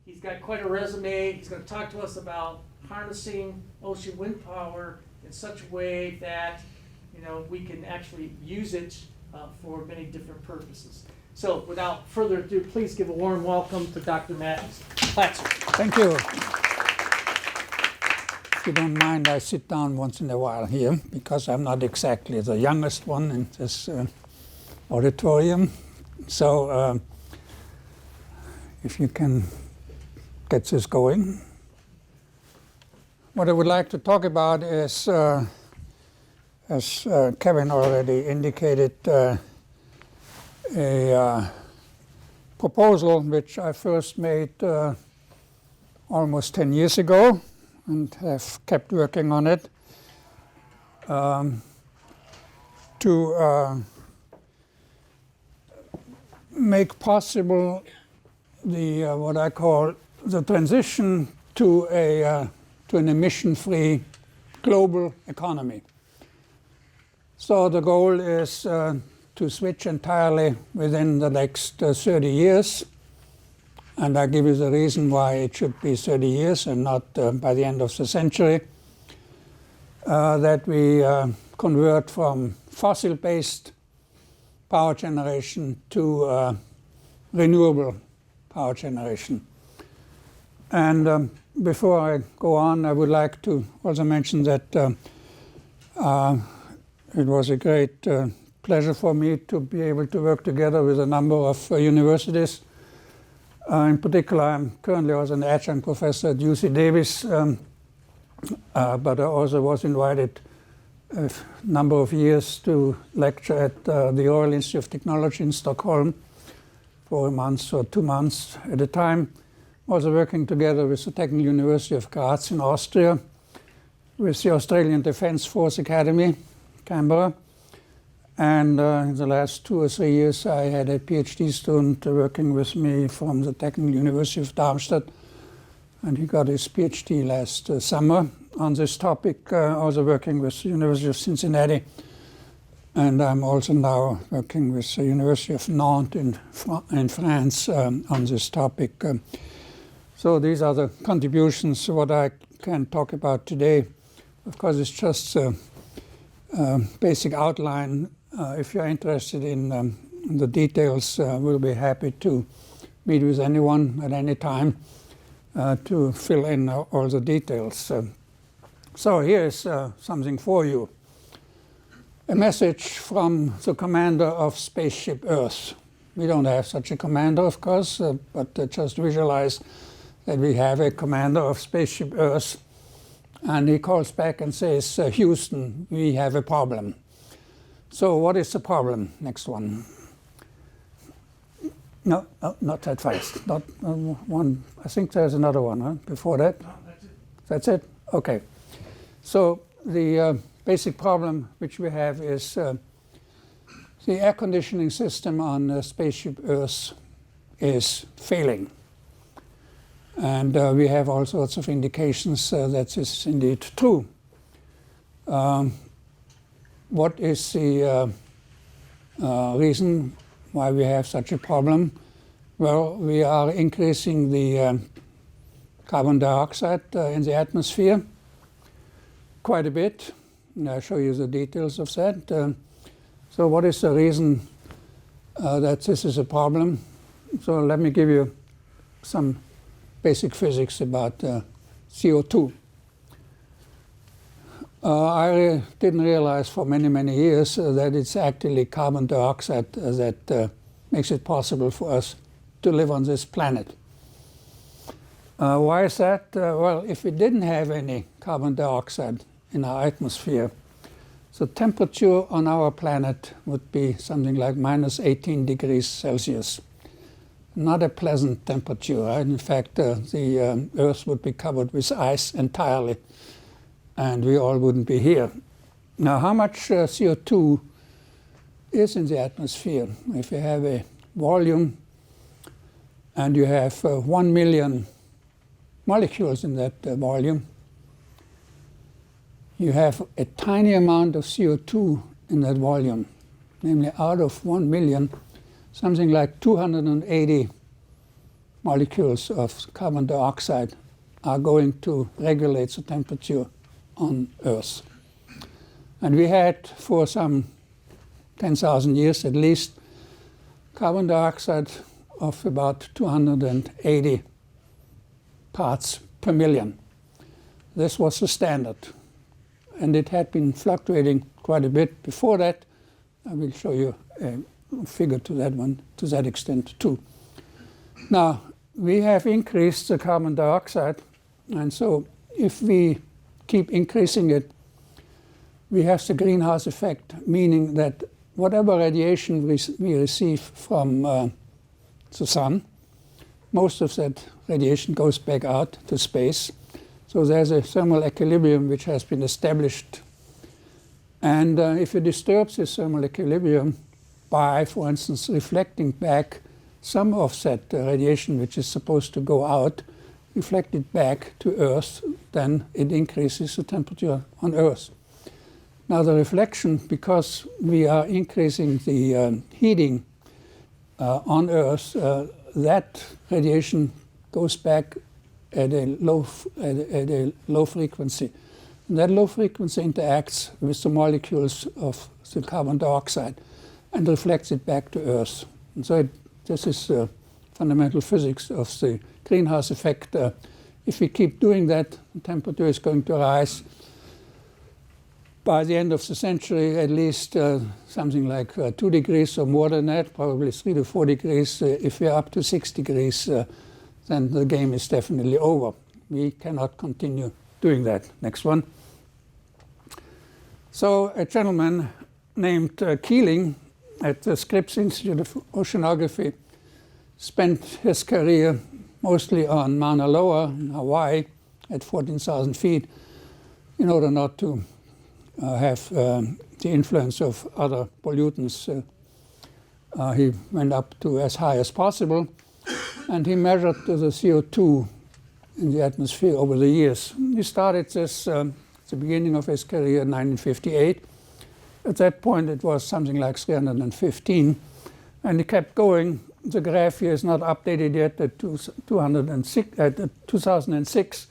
He's got quite a resume. He's going to talk to us about harnessing ocean wind power in such a way that we can actually use it for many different purposes. So without further ado, please give a warm welcome to Dr. Matt Platzer. Thank you. If you don't mind, I sit down once in a while here because I'm not exactly the youngest one in this auditorium. So if you can get this going. What I would like to talk about is, as Kevin already indicated, a proposal which I first made almost 10 years ago and have kept working on it to make possible the what I call the transition to an emission-free global economy. So the goal is to switch entirely within the next 30 years. And I give you the reason why it should be 30 years and not by the end of the century. That we convert from fossil-based power generation to renewable power generation. And before I go on, I would like to also mention that it was a great pleasure for me to be able to work together with a number of universities. In particular, I'm currently also an adjunct professor at UC Davis, but I also was invited a number of years to lecture at the Royal Institute of Technology in Stockholm for a month or 2 months at a time. Also working together with the Technical University of Graz in Austria, with the Australian Defence Force Academy, Canberra. And in the last 2 or 3 years, I had a PhD student working with me from the Technical University of Darmstadt. And he got his PhD last summer on this topic, also working with the University of Cincinnati. And I'm also now working with the University of Nantes in France on this topic. So these are the contributions. What I can talk about today, of course, is just a basic outline. If you're interested in the details, we'll be happy to meet with anyone at any time to fill in all the details. So here's something for you. A message from the commander of Spaceship Earth. We don't have such a commander, of course, but just visualize that we have a commander of Spaceship Earth, and he calls back and says, Houston, we have a problem. So what is the problem? Next one. No, not that fast. Not one. I think there's another one, huh? Before that? No, that's it. That's it? Okay. So the basic problem which we have is the air conditioning system on Spaceship Earth is failing. And we have all sorts of indications that this is indeed true. What is the reason why we have such a problem? Well, we are increasing the carbon dioxide in the atmosphere quite a bit. And I'll show you the details of that. So what is the reason that this is a problem? So let me give you some basic physics about CO2. I didn't realize for many, many years that it's actually carbon dioxide that makes it possible for us to live on this planet. Why is that? Well, if we didn't have any carbon dioxide in our atmosphere, the temperature on our planet would be something like minus 18 degrees Celsius. Not a pleasant temperature. Right? In fact, the Earth would be covered with ice entirely, and we all wouldn't be here. Now, how much CO2 is in the atmosphere? If you have a volume and you have 1 million molecules in that volume, you have a tiny amount of CO2 in that volume, namely out of 1 million, something like 280 molecules of carbon dioxide are going to regulate the temperature on Earth. And we had, for some 10,000 years at least, carbon dioxide of about 280 parts per million. This was the standard. And it had been fluctuating quite a bit before that. I will show you a figure to that one, to that extent too. Now, we have increased the carbon dioxide, and so if we keep increasing it, we have the greenhouse effect, meaning that whatever radiation we receive from the sun, most of that radiation goes back out to space. So there's a thermal equilibrium which has been established. And if you disturb this thermal equilibrium by, for instance, reflecting back some of that radiation which is supposed to go out, reflect it back to Earth, then it increases the temperature on Earth. Now the reflection, because we are increasing the heating on Earth, that radiation goes back at a low frequency. And that low frequency interacts with the molecules of the carbon dioxide and reflects it back to Earth. And so this is fundamental physics of the greenhouse effect. If we keep doing that, the temperature is going to rise. By the end of the century, at least something like 2 degrees or more than that, probably 3 to 4 degrees. If we're up to 6 degrees, then the game is definitely over. We cannot continue doing that. Next one. So a gentleman named Keeling at the Scripps Institute of Oceanography spent his career mostly on Mauna Loa in Hawaii at 14,000 feet in order not to have the influence of other pollutants. He went up to as high as possible, and he measured the CO2 in the atmosphere over the years. He started this at the beginning of his career in 1958. At that point, it was something like 315, and he kept going. The graph here is not updated yet. At 2006,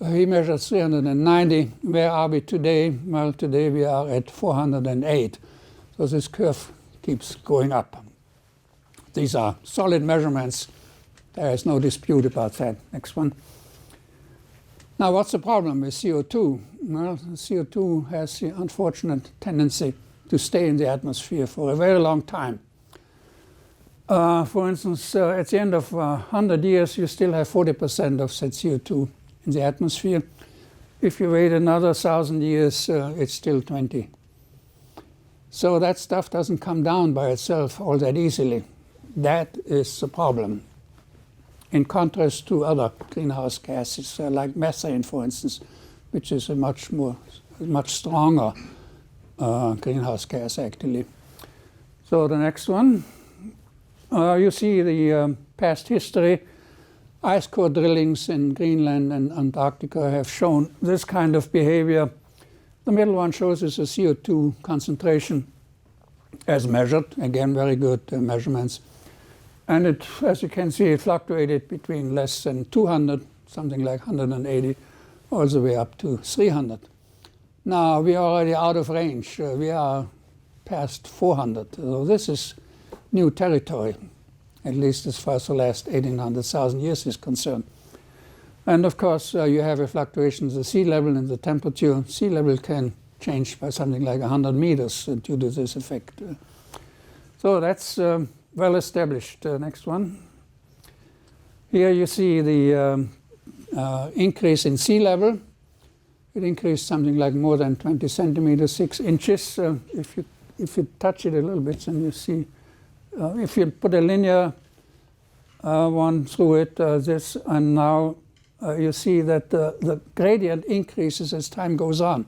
he measured 390. Where are we today? Well, today we are at 408. So this curve keeps going up. These are solid measurements. There is no dispute about that. Next one. Now, what's the problem with CO2? Well, CO2 has the unfortunate tendency to stay in the atmosphere for a very long time. For instance, at the end of 100 years, you still have 40% of that CO2 in the atmosphere. If you wait another 1,000 years, it's still 20. So that stuff doesn't come down by itself all that easily. That is the problem. In contrast to other greenhouse gases, like methane, for instance, which is a much stronger greenhouse gas, actually. So the next one, you see the past history. Ice core drillings in Greenland and Antarctica have shown this kind of behavior. The middle one shows us a CO2 concentration as measured. Again, very good measurements. And it, as you can see, it fluctuated between less than 200, something like 180, all the way up to 300. Now, we are already out of range. We are past 400. So this is new territory, at least as far as the last 1,800,000 years is concerned. And of course, you have a fluctuation of the sea level and the temperature. Sea level can change by something like 100 meters due to this effect. So that's well established. Next one. Here you see the increase in sea level. It increased something like more than 20 centimeters, 6 inches. If you touch it a little bit, then you see. If you put a linear one through it, this, and now you see that the gradient increases as time goes on.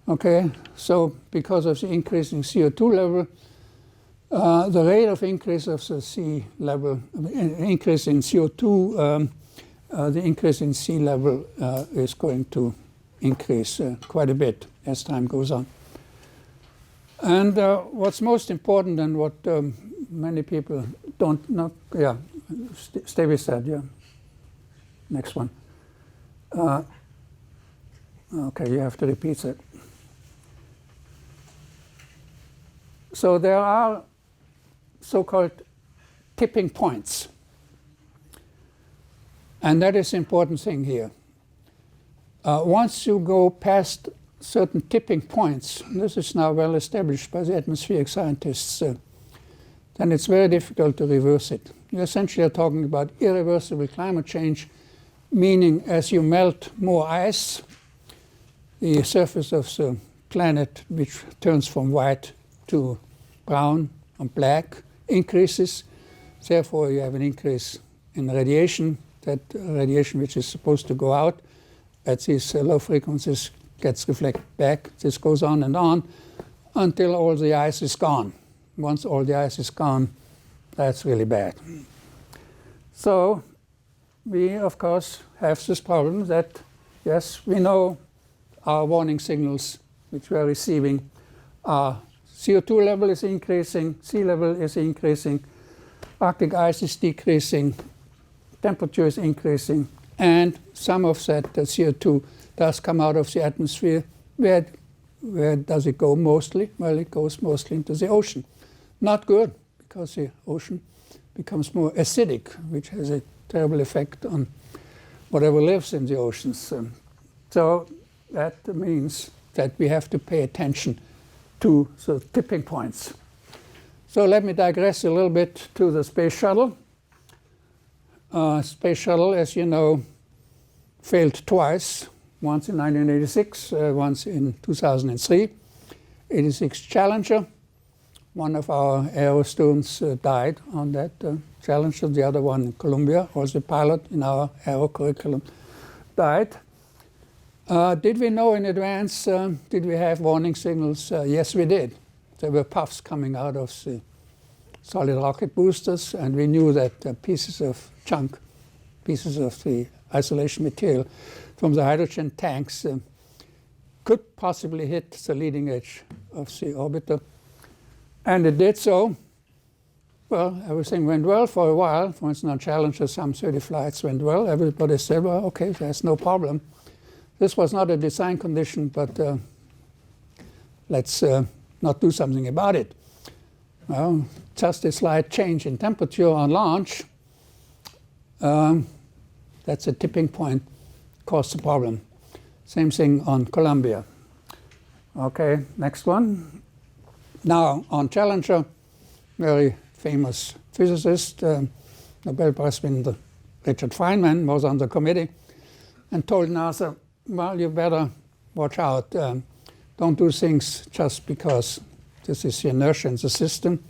Okay, so because of the increasing CO2 level, the rate of increase of the sea level, increase in CO2, the increase in sea level is going to increase quite a bit as time goes on. And what's most important and what many people don't know, stay with that, yeah. Next one. Okay, you have to repeat that. So there are so-called tipping points. And that is the important thing here. Once you go past certain tipping points, this is now well established by the atmospheric scientists, then it's very difficult to reverse it. You essentially are talking about irreversible climate change, meaning as you melt more ice, the surface of the planet, which turns from white to brown and black, increases. Therefore, you have an increase in radiation. That radiation which is supposed to go out at these low frequencies gets reflected back. This goes on until all the ice is gone. Once all the ice is gone, that's really bad. So we, of course, have this problem that, yes, we know our warning signals which we are receiving are CO2 level is increasing, sea level is increasing, Arctic ice is decreasing, temperature is increasing, and some of that CO2 does come out of the atmosphere. Where does it go mostly? Well, it goes mostly into the ocean. Not good, because the ocean becomes more acidic, which has a terrible effect on whatever lives in the oceans. So that means that we have to pay attention to the tipping points. So let me digress a little bit to the space shuttle. Space shuttle, as you know, failed twice, once in 1986, once in 2003. 86 Challenger. One of our aero students died on that Challenger. The other one in Columbia, also a pilot in our aero curriculum, died. Did we know in advance? Did we have warning signals? Yes, we did. There were puffs coming out of the solid rocket boosters, and we knew that pieces of the isolation material from the hydrogen tanks could possibly hit the leading edge of the orbiter. And it did so. Well, everything went well for a while. For instance, on Challenger, some 30 flights went well. Everybody said, well, okay, there's no problem. This was not a design condition, but let's not do something about it. Well, just a slight change in temperature on launch, that's a tipping point, caused the problem. Same thing on Columbia. Okay, next one. Now, on Challenger, very famous physicist, Nobel Prize winner Richard Feynman was on the committee and told NASA, well, you better watch out. Don't do things just because this is the inertia in the system.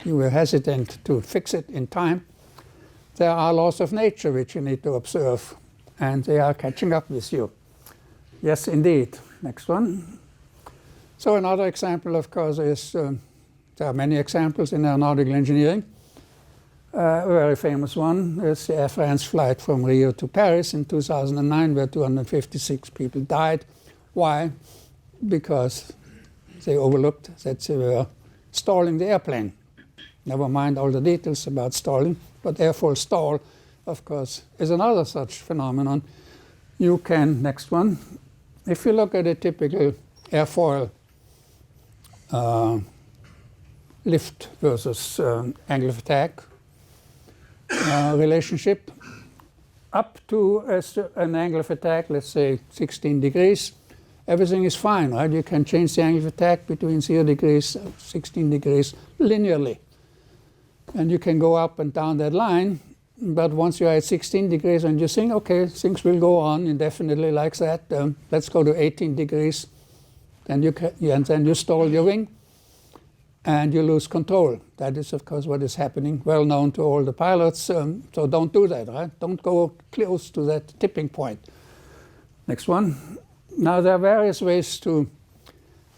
You were hesitant to fix it in time. There are laws of nature which you need to observe, and they are catching up with you. Yes, indeed. Next one. So another example, of course, is there are many examples in aeronautical engineering. A very famous one is the Air France flight from Rio to Paris in 2009, where 256 people died. Why? Because they overlooked that they were stalling the airplane. Never mind all the details about stalling, but airfoil stall, of course, is another such phenomenon. You can, next one, if you look at a typical airfoil lift versus angle of attack relationship, up to an angle of attack, let's say 16 degrees, everything is fine, right? You can change the angle of attack between 0 degrees, 16 degrees linearly. And you can go up and down that line, but once you're at 16 degrees and you think, okay, things will go on indefinitely like that, let's go to 18 degrees, then you stall your wing and you lose control. That is, of course, what is happening, well known to all the pilots, so don't do that, right? Don't go close to that tipping point. Next one. Now, there are various ways to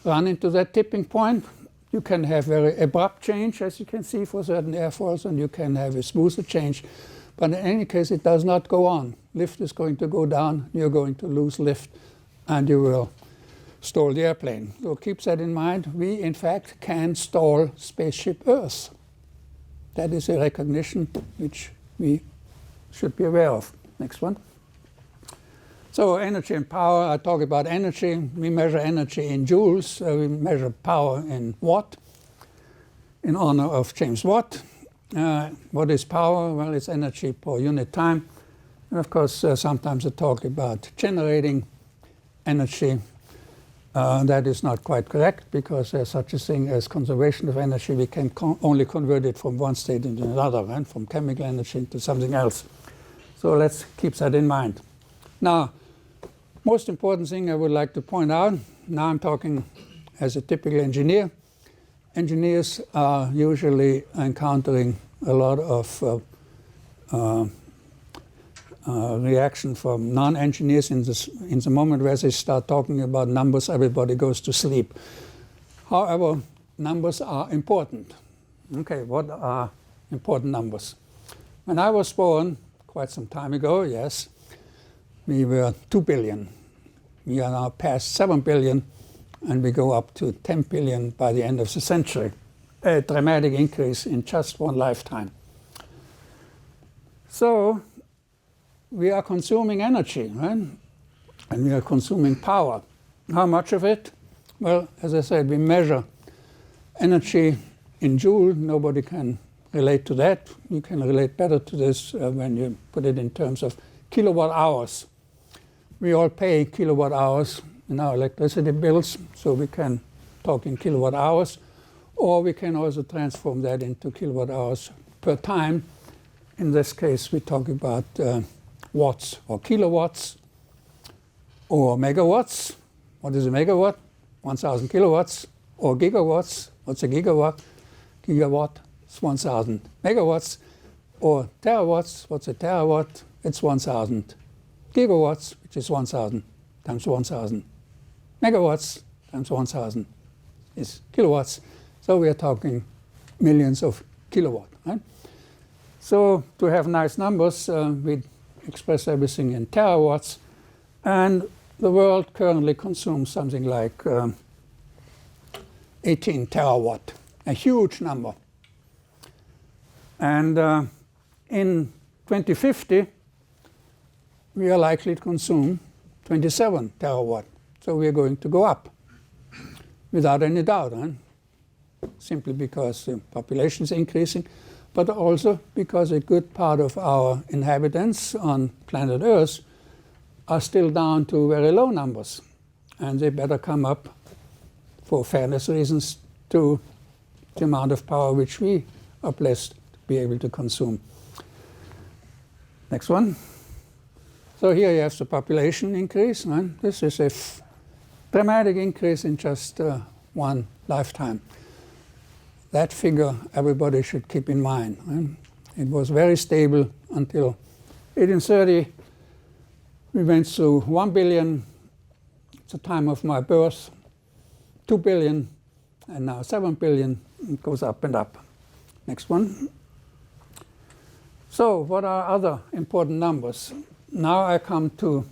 run into that tipping point. You can have very abrupt change, as you can see for certain airfoils, and you can have a smoother change. But in any case, it does not go on. Lift is going to go down, you're going to lose lift, and you will stall the airplane. So keep that in mind. We, in fact, can stall spaceship Earth. That is a recognition which we should be aware of. Next one. So energy and power, I talk about energy. We measure energy in joules. We measure power in watt, in honor of James Watt. What is power? Well, it's energy per unit time. And of course, sometimes I talk about generating energy. That is not quite correct, because there's such a thing as conservation of energy. We can only convert it from one state into another, right? From chemical energy into something else. So let's keep that in mind. Now, most important thing I would like to point out, now I'm talking as a typical engineer. Engineers are usually encountering a lot of reaction from non-engineers in the moment where they start talking about numbers, everybody goes to sleep. However, numbers are important. Okay, what are important numbers? When I was born, quite some time ago, yes, we were 2 billion. We are now past 7 billion, and we go up to 10 billion by the end of the century. A dramatic increase in just one lifetime. So we are consuming energy, right? And we are consuming power. How much of it? Well, as I said, we measure energy in joule. Nobody can relate to that. You can relate better to this when you put it in terms of kilowatt hours. We all pay kilowatt hours in our electricity bills, so we can talk in kilowatt hours, or we can also transform that into kilowatt hours per time. In this case, we talk about watts or kilowatts or megawatts. What is a megawatt? 1,000 kilowatts. Or gigawatts. What's a gigawatt? Gigawatt is 1,000 megawatts. Or terawatts. What's a terawatt? It's 1,000 gigawatts, which is 1,000 times 1,000. Megawatts times 1,000 is kilowatts. So we are talking millions of kilowatt, right? So to have nice numbers, we express everything in terawatts. And the world currently consumes something like 18 terawatt, a huge number. And in 2050, we are likely to consume 27 terawatt. So we are going to go up, without any doubt, huh? Simply because the population is increasing, but also because a good part of our inhabitants on planet Earth are still down to very low numbers. And they better come up, for fairness reasons, to the amount of power which we are blessed to be able to consume. Next one. So here you have the population increase. Right? This is a dramatic increase in just one lifetime. That figure everybody should keep in mind. Right? It was very stable until 1830. We went through 1 billion at the time of my birth, 2 billion, and now 7 billion. It goes up and up. Next one. So what are other important numbers? Now I come to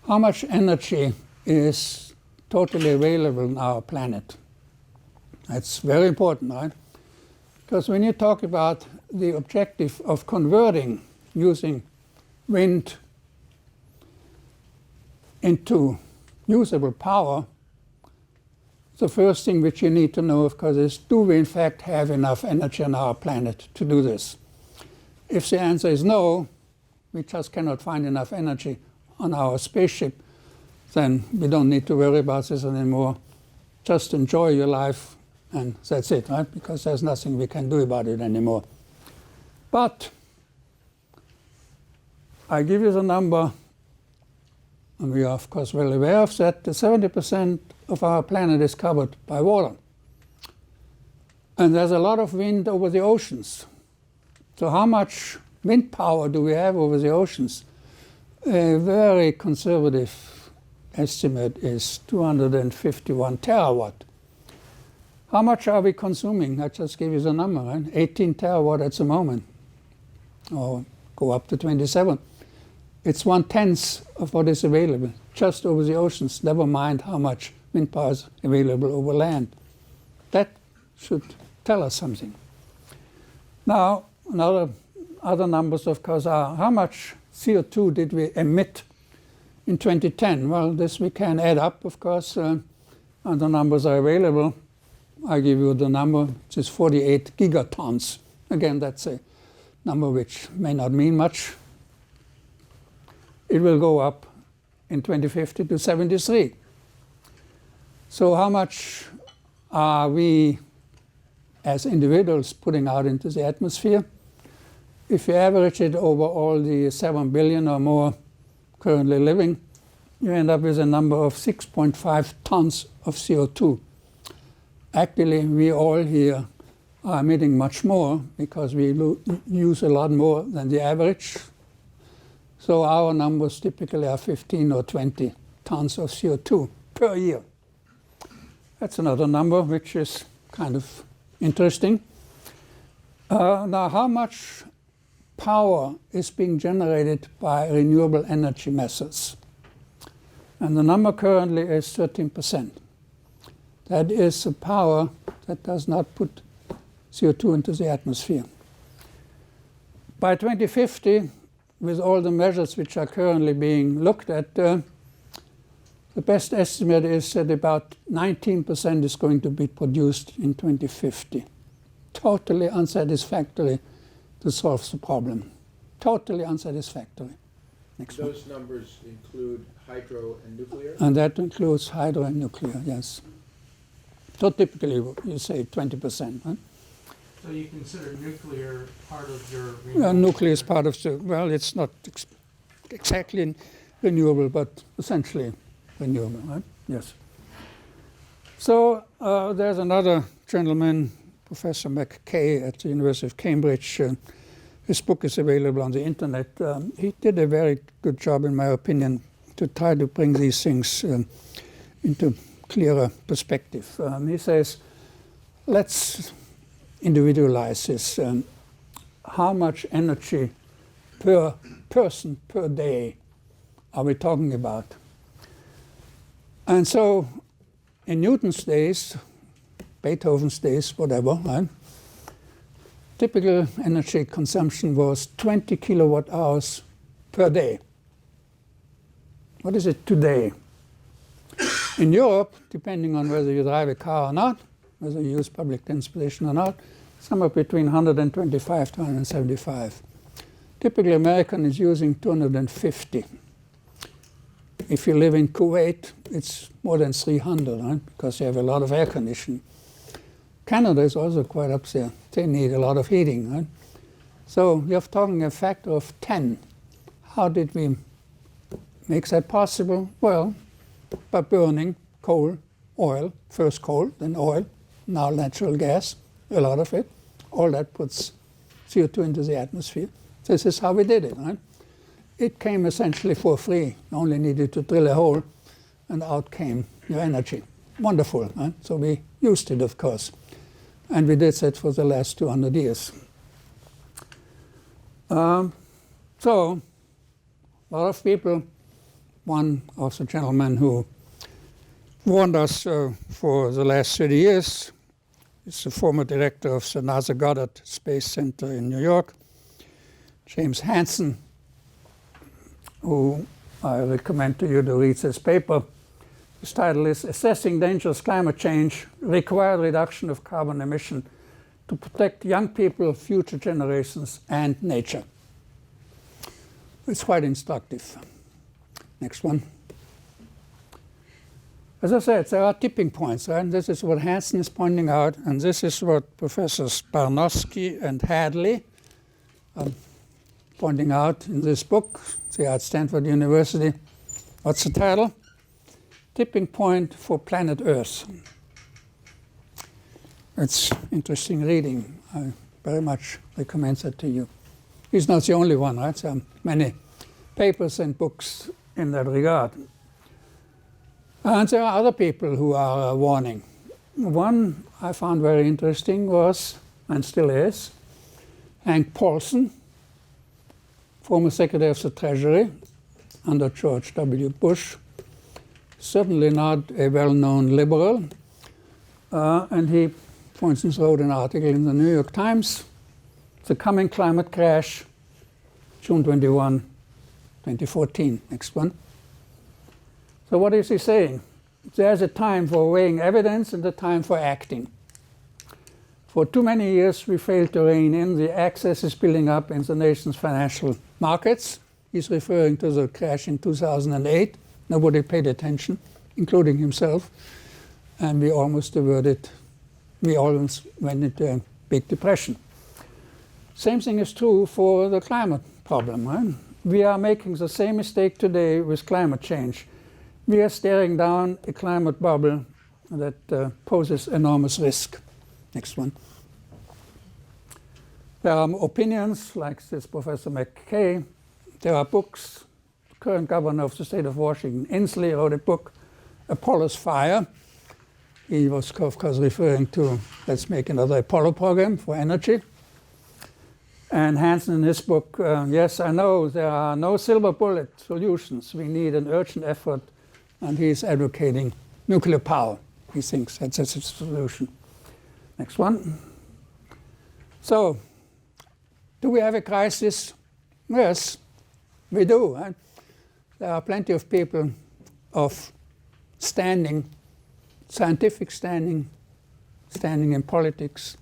how much energy is totally available on our planet. That's very important, right? Because when you talk about the objective of converting using wind into usable power, the first thing which you need to know, of course, is do we in fact have enough energy on our planet to do this? If the answer is no, we just cannot find enough energy on our spaceship, then we don't need to worry about this anymore. Just enjoy your life, and that's it, right? Because there's nothing we can do about it anymore. But I give you the number, and we are, of course, well aware of that. 70% of our planet is covered by water. And there's a lot of wind over the oceans. So how much wind power do we have over the oceans? A very conservative estimate is 251 terawatt. How much are we consuming? I just gave you the number, right? 18 terawatt at the moment, or go up to 27. It's 1/10 of what is available just over the oceans, never mind how much wind power is available over land. That should tell us something. Now, another other numbers, of course, are how much CO2 did we emit in 2010? Well, this we can add up, of course, and the numbers are available. I give you the number, which is 48 gigatons. Again, that's a number which may not mean much. It will go up in 2050 to 73. So how much are we as individuals putting out into the atmosphere? If you average it over all the 7 billion or more currently living, you end up with a number of 6.5 tons of CO2. Actually, we all here are emitting much more because we use a lot more than the average. So our numbers typically are 15 or 20 tons of CO2 per year. That's another number which is kind of interesting. Now, how much power is being generated by renewable energy methods? And the number currently is 13%. That is a power that does not put CO2 into the atmosphere. By 2050, with all the measures which are currently being looked at, the best estimate is that about 19% is going to be produced in 2050. Totally unsatisfactory to solve the problem. Totally unsatisfactory. Next one. Those numbers include hydro and nuclear? And that includes hydro and nuclear, yes. So typically you say 20%. Huh? So you consider nuclear part of your Well, nuclear is part of the, well, it's not exactly renewable, but essentially renewable, right? Yes. So there's another gentleman, Professor McKay at the University of Cambridge. His book is available on the internet. He did a very good job, in my opinion, to try to bring these things into clearer perspective. He says, let's individualize this. How much energy per person per day are we talking about? And so in Newton's days, Beethoven's days, whatever, right? Typical energy consumption was 20 kilowatt hours per day. What is it today? In Europe, depending on whether you drive a car or not, whether you use public transportation or not, somewhere between 125 to 175. Typically, American is using 250. If you live in Kuwait, it's more than 300, right? Because they have a lot of air conditioning. Canada is also quite up there. They need a lot of heating, right? So you're talking a factor of 10. How did we make that possible? Well, by burning coal, oil, first coal, then oil, now natural gas, a lot of it. All that puts CO2 into the atmosphere. This is how we did it, right? It came essentially for free. You only needed to drill a hole, and out came your energy. Wonderful, right? So we used it, of course. And we did that for the last 200 years. So, a lot of people, one of the gentlemen who warned us for the last 30 years is the former director of the NASA Goddard Space Center in New York, James Hansen, who I recommend to you to read this paper. His title is Assessing Dangerous Climate Change, Required Reduction of Carbon Emission to Protect Young People, Future Generations, and Nature. It's quite instructive. Next one. As I said, there are tipping points, right? And this is what Hansen is pointing out, and this is what Professors Barnowski and Hadley are pointing out in this book. They are at Stanford University. What's the title? Tipping Point for Planet Earth. It's interesting reading. I very much recommend that to you. He's not the only one, right? There are many papers and books in that regard. And there are other people who are warning. One I found very interesting was, and still is, Hank Paulson, former Secretary of the Treasury under George W. Bush. Certainly not a well-known liberal. And he, for instance, wrote an article in the New York Times, The Coming Climate Crash, June 21, 2014. Next one. So what is he saying? There's a time for weighing evidence and a time for acting. For too many years, we failed to rein in the excess is building up in the nation's financial markets. He's referring to the crash in 2008. Nobody paid attention, including himself. And we almost went into a big depression. Same thing is true for the climate problem. Right? We are making the same mistake today with climate change. We are staring down a climate bubble that poses enormous risk. Next one. There are opinions, like this Professor McKay. There are books. The current governor of the state of Washington, Inslee, wrote a book, Apollo's Fire. He was, of course, referring to, let's make another Apollo program for energy. And Hansen in his book, yes, I know there are no silver bullet solutions. We need an urgent effort. And he's advocating nuclear power. He thinks that's a solution. Next one. So, do we have a crisis? Yes, we do. Right? There are plenty of people of standing, scientific standing in politics,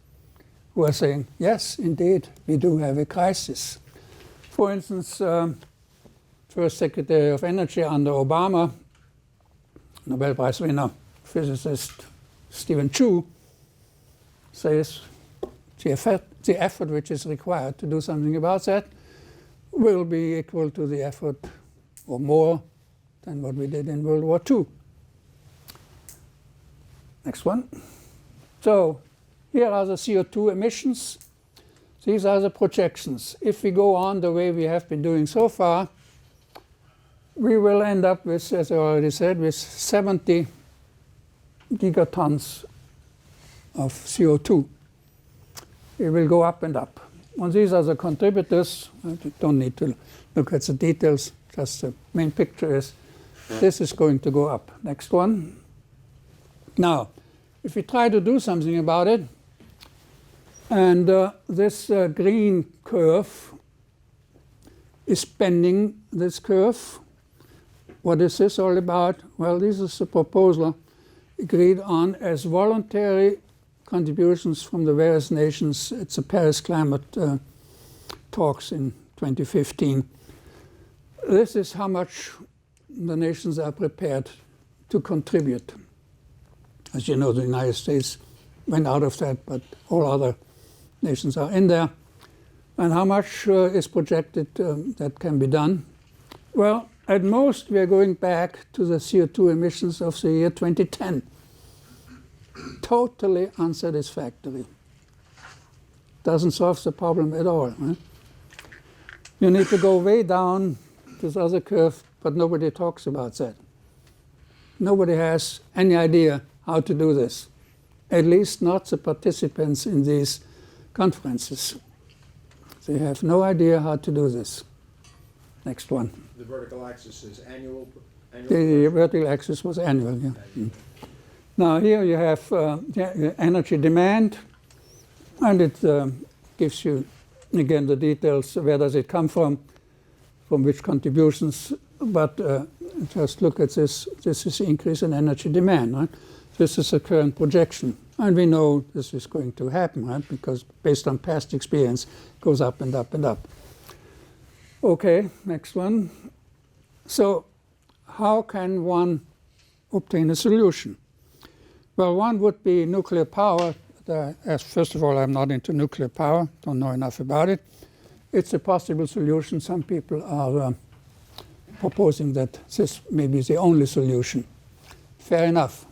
who are saying, yes, indeed, we do have a crisis. For instance, First Secretary of Energy under Obama, Nobel Prize winner, physicist Stephen Chu, says the effort which is required to do something about that will be equal to the effort or more than what we did in World War II. Next one. So here are the CO2 emissions. These are the projections. If we go on the way we have been doing so far, we will end up with, as I already said, with 70 gigatons of CO2. It will go up and up. And these are the contributors. I don't need to look at the details. Just the main picture is this is going to go up. Next one. Now, if we try to do something about it, and this green curve is bending this curve. What is this all about? Well, this is a proposal agreed on as voluntary contributions from the various nations at the Paris climate talks in 2015. This is how much the nations are prepared to contribute. As you know, the United States went out of that, but all other nations are in there. And how much is projected that can be done? Well, at most, we are going back to the CO2 emissions of the year 2010. Totally unsatisfactory. Doesn't solve the problem at all. Right? You need to go way down this other curve, but nobody talks about that. Nobody has any idea how to do this. At least not the participants in these conferences. They have no idea how to do this. Next one. The vertical axis is annual. The vertical axis was annual, yeah. Mm. Now here you have energy demand, and it gives you, again, the details. Where does it come from which contributions? But just look at this. This is the increase in energy demand, right? This is the current projection. And we know this is going to happen, right? Because based on past experience, it goes up and up and up. Okay, next one. So how can one obtain a solution? Well, one would be nuclear power. First of all, I'm not into nuclear power, don't know enough about it. It's a possible solution. Some people are proposing that this may be the only solution. Fair enough.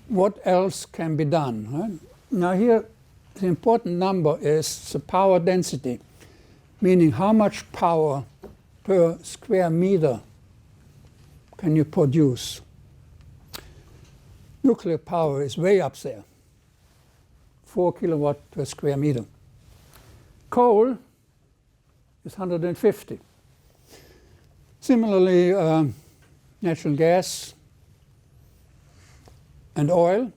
What else can be done? Right? Now here, the important number is the power density, meaning how much power per square meter can you produce. Nuclear power is way up there, 4 kilowatt per square meter. Coal is 150. Similarly, natural gas and oil,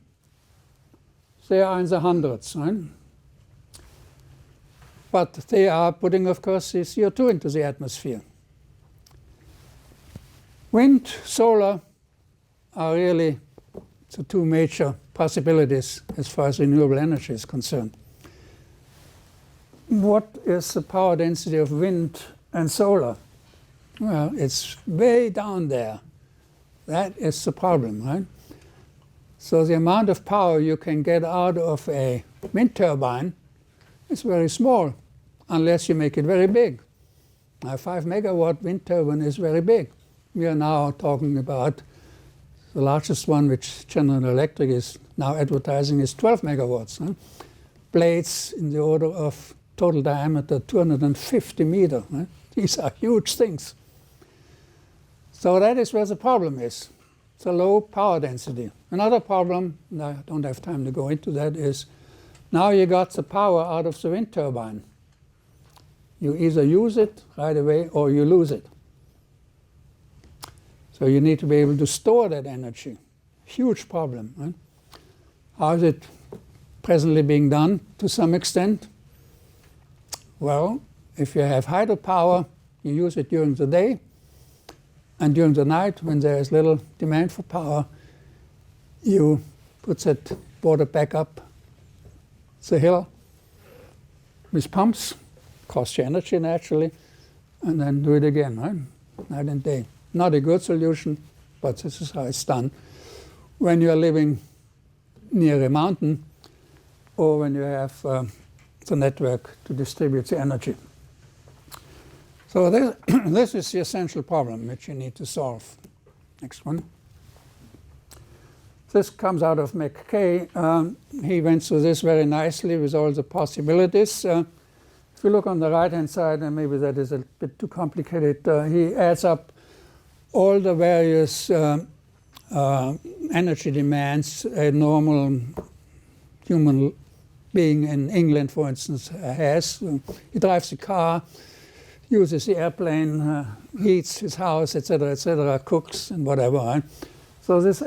they are in the hundreds. Right? but they are putting, of course, the CO2 into the atmosphere. Wind, solar are really the two major possibilities as far as renewable energy is concerned. What is the power density of wind and solar? Well, it's way down there. That is the problem, right? So the amount of power you can get out of a wind turbine is very small, unless you make it very big. A 5 megawatt wind turbine is very big. We are now talking about the largest one, which General Electric is now advertising, is 12 megawatts. Huh? Blades in the order of total diameter 250 meters. Huh? These are huge things. So that is where the problem is. It's a low power density. Another problem, and I don't have time to go into that, is now you got the power out of the wind turbine. You either use it right away or you lose it. So you need to be able to store that energy. Huge problem. Right? How is it presently being done to some extent? Well, if you have hydropower, you use it during the day, and during the night, when there is little demand for power, you put that water back up the hill with pumps, cost you energy naturally, and then do it again, right? Night and day. Not a good solution, but this is how it's done when you are living near a mountain or when you have the network to distribute the energy. So this is the essential problem which you need to solve. Next one. This comes out of McKay. He went through this very nicely with all the possibilities. If you look on the right-hand side, and maybe that is a bit too complicated, he adds up all the various energy demands a normal human being in England, for instance, has. He drives a car, uses the airplane, heats his house, etc., cooks and whatever. Right? So this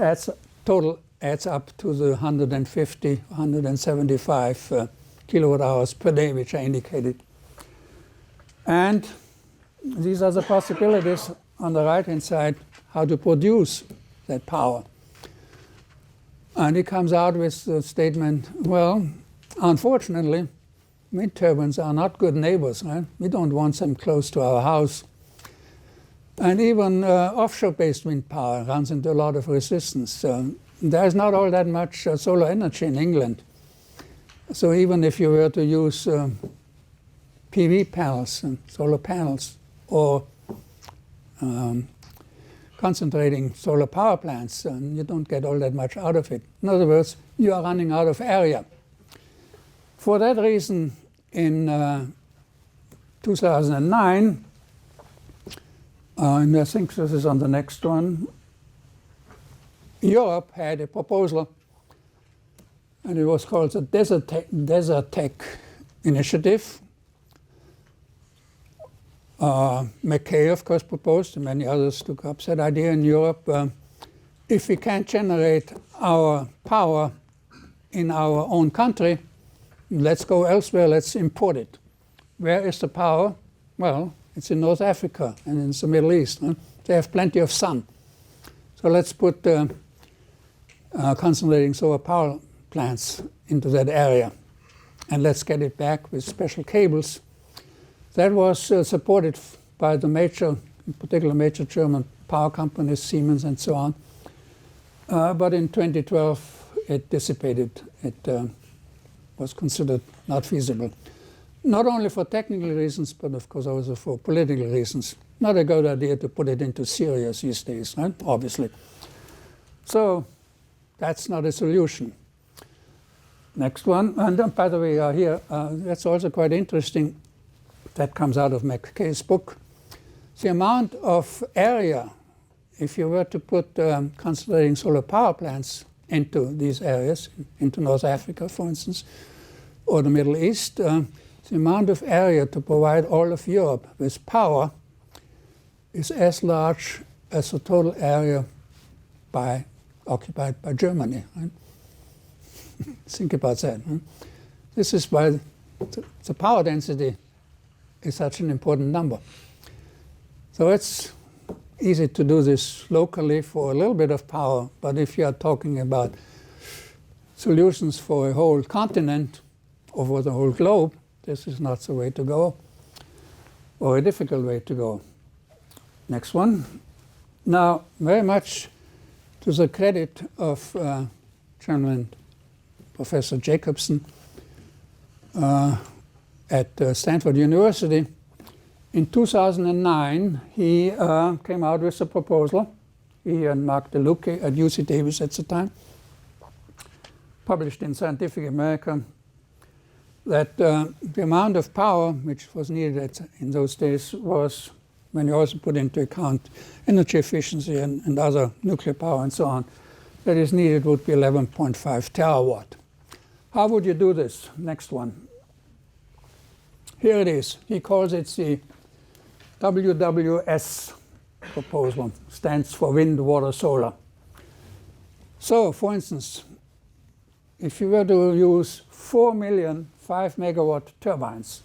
total adds up to the 150, 175 kilowatt hours per day, which I indicated. And these are the possibilities on the right-hand side, how to produce that power. And he comes out with the statement, well, unfortunately, wind turbines are not good neighbors. Right? We don't want them close to our house. And even offshore-based wind power runs into a lot of resistance. There's not all that much solar energy in England. So even if you were to use PV panels and solar panels or concentrating solar power plants, you don't get all that much out of it. In other words, you are running out of area. For that reason, in 2009, and I think this is on the next one, Europe had a proposal, and it was called the Desert Tech Initiative. McKay, of course, proposed, and many others took up that idea in Europe. If we can't generate our power in our own country, let's go elsewhere, let's import it. Where is the power? Well, it's in North Africa and in the Middle East. Huh? They have plenty of sun. So let's put concentrating solar power plants into that area. And let's get it back with special cables. That was supported by the in particular major German power companies, Siemens and so on. But in 2012, it dissipated. It was considered not feasible. Not only for technical reasons, but of course also for political reasons. Not a good idea to put it into Syria these days, right? Obviously. So that's not a solution. Next one, and by the way, here, that's also quite interesting. That comes out of McKay's book. The amount of area, if you were to put concentrating solar power plants into these areas, into North Africa, for instance, or the Middle East, the amount of area to provide all of Europe with power is as large as the total area occupied by Germany. Right? Think about that. Huh? This is by the power density is such an important number. So it's easy to do this locally for a little bit of power, but if you are talking about solutions for a whole continent or for the whole globe, this is not the way to go, or a difficult way to go. Next one. Now, very much to the credit of German Professor Jacobson at Stanford University, in 2009 he came out with a proposal, he and Mark DeLuca at UC Davis at the time, published in Scientific American, that the amount of power which was needed in those days was, when you also put into account energy efficiency and other nuclear power and so on, that is needed would be 11.5 terawatt. How would you do this? Next one. Here it is. He calls it the WWS proposal, stands for wind, water, solar. So, for instance, if you were to use 4 million 5 megawatt turbines,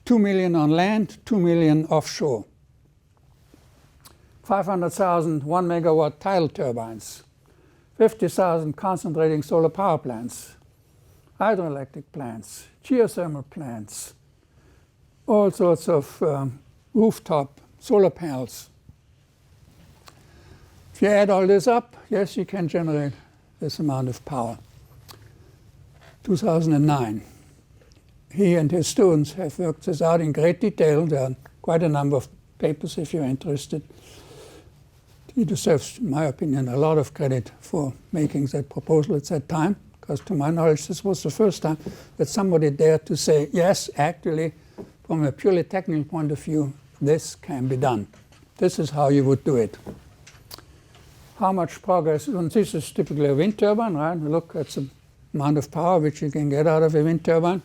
2 million on land, 2 million offshore, 500,000 1 megawatt tidal turbines, 50,000 concentrating solar power plants, hydroelectric plants, geothermal plants, all sorts of rooftop solar panels. If you add all this up, yes, you can generate this amount of power. 2009. He and his students have worked this out in great detail. There are quite a number of papers if you're interested. He deserves, in my opinion, a lot of credit for making that proposal at that time, because to my knowledge, this was the first time that somebody dared to say, yes, actually, from a purely technical point of view, this can be done. This is how you would do it. How much progress? And this is typically a wind turbine, right? Look at the amount of power which you can get out of a wind turbine.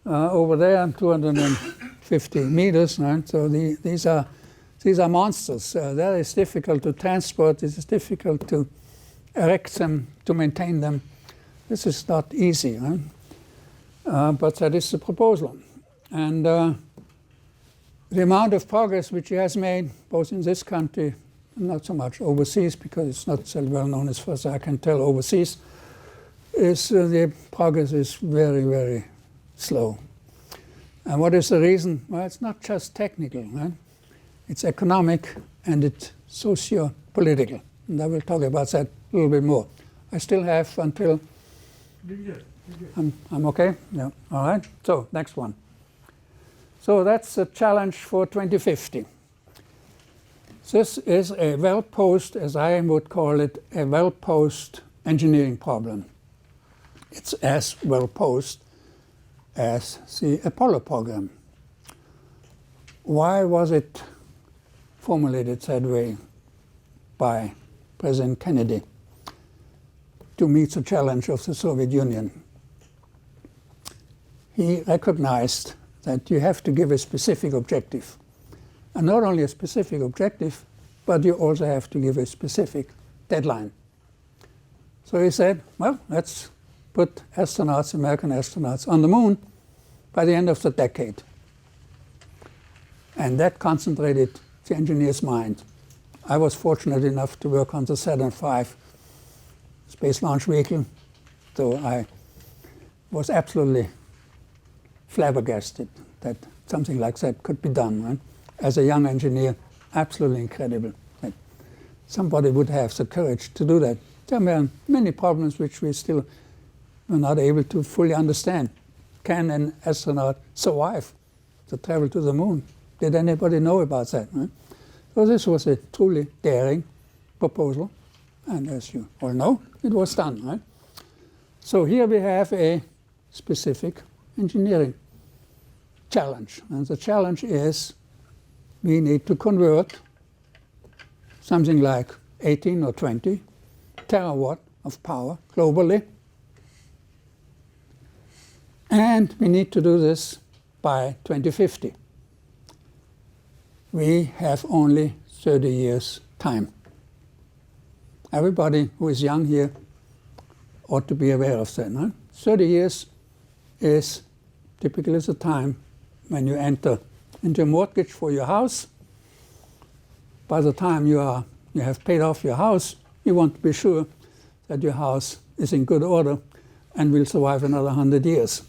Over there, 250 meters, right? So these are monsters. That is difficult to transport. It is difficult to erect them, to maintain them. This is not easy, right? But that is the proposal. And the amount of progress which he has made, both in this country, not so much overseas, because it's not so well known as far as I can tell overseas, is the progress is very, very slow. And what is the reason? Well, it's not just technical, right? It's economic and it's socio-political. And I will talk about that a little bit more. I still have until... You're good. You're good. I'm okay? Yeah. All right. So, next one. So that's a challenge for 2050. This is a well-posed, as I would call it, a well-posed engineering problem. It's as well-posed as the Apollo program. Why was it formulated that way by President Kennedy to meet the challenge of the Soviet Union? He recognized that you have to give a specific objective. And not only a specific objective, but you also have to give a specific deadline. So he said, well, let's put astronauts, American astronauts, on the moon by the end of the decade. And that concentrated the engineer's mind. I was fortunate enough to work on the Saturn V space launch vehicle, so I was absolutely flabbergasted that something like that could be done, right? As a young engineer, absolutely incredible that somebody would have the courage to do that. There are many problems which we still are not able to fully understand. Can an astronaut survive to travel to the moon? Did anybody know about that? Right? So this was a truly daring proposal, and as you all know, it was done. Right? So here we have a specific engineering challenge, and the challenge is we need to convert something like 18 or 20 terawatt of power globally, and we need to do this by 2050. We have only 30 years time. Everybody who is young here ought to be aware of that. Right? 30 years is typically is a time when you enter into a mortgage for your house. By the time you have paid off your house, you want to be sure that your house is in good order and will survive another 100 years.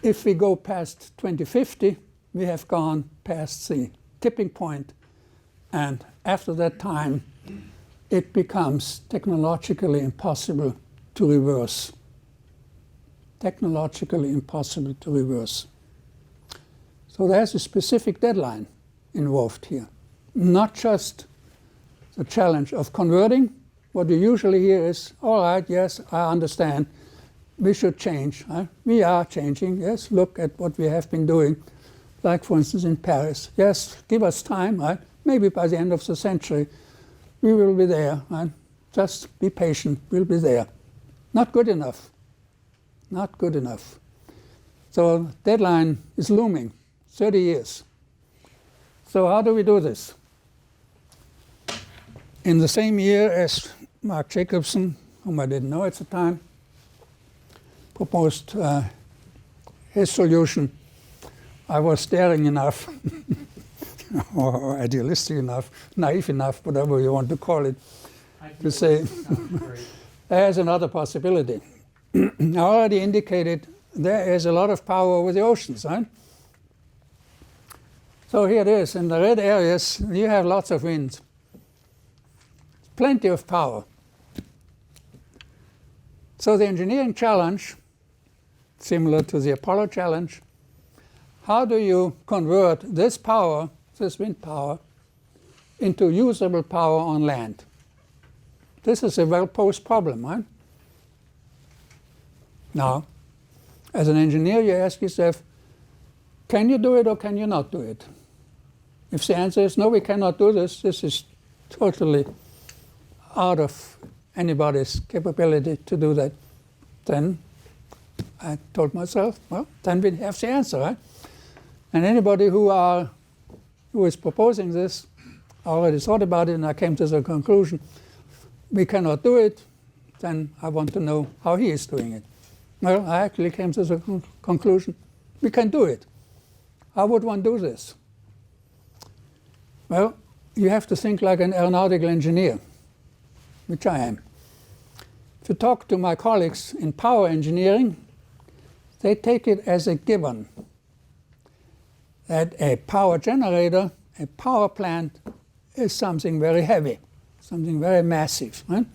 If we go past 2050, we have gone past the tipping point, and after that time, it becomes technologically impossible to reverse. Technologically impossible to reverse. So there's a specific deadline involved here. Not just the challenge of converting. What you usually hear is, all right, yes, I understand, we should change. Right? We are changing, yes, look at what we have been doing, like for instance in Paris. Yes, give us time, right? Maybe by the end of the century, we will be there, right? Just be patient, we'll be there. Not good enough, not good enough. So deadline is looming, 30 years. So how do we do this? In the same year as Mark Jacobson, whom I didn't know at the time, proposed his solution, I was daring enough, or idealistic enough, naive enough, whatever you want to call it, to say, there's another possibility. I already indicated there is a lot of power over the oceans, right? So here it is, in the red areas, you have lots of wind. Plenty of power. So the engineering challenge, similar to the Apollo challenge, how do you convert this power, this wind power, into usable power on land? This is a well-posed problem, right? Now, as an engineer, you ask yourself, can you do it or can you not do it? If the answer is no, we cannot do this, this is totally out of anybody's capability to do that, then I told myself, well, then we have the answer, right? And anybody who is proposing this, I already thought about it and I came to the conclusion, we cannot do it, then I want to know how he is doing it. Well, I actually came to the conclusion, we can do it. How would one do this? Well, you have to think like an aeronautical engineer, which I am. If you talk to my colleagues in power engineering, they take it as a given that a power generator, a power plant, is something very heavy, something very massive. Right?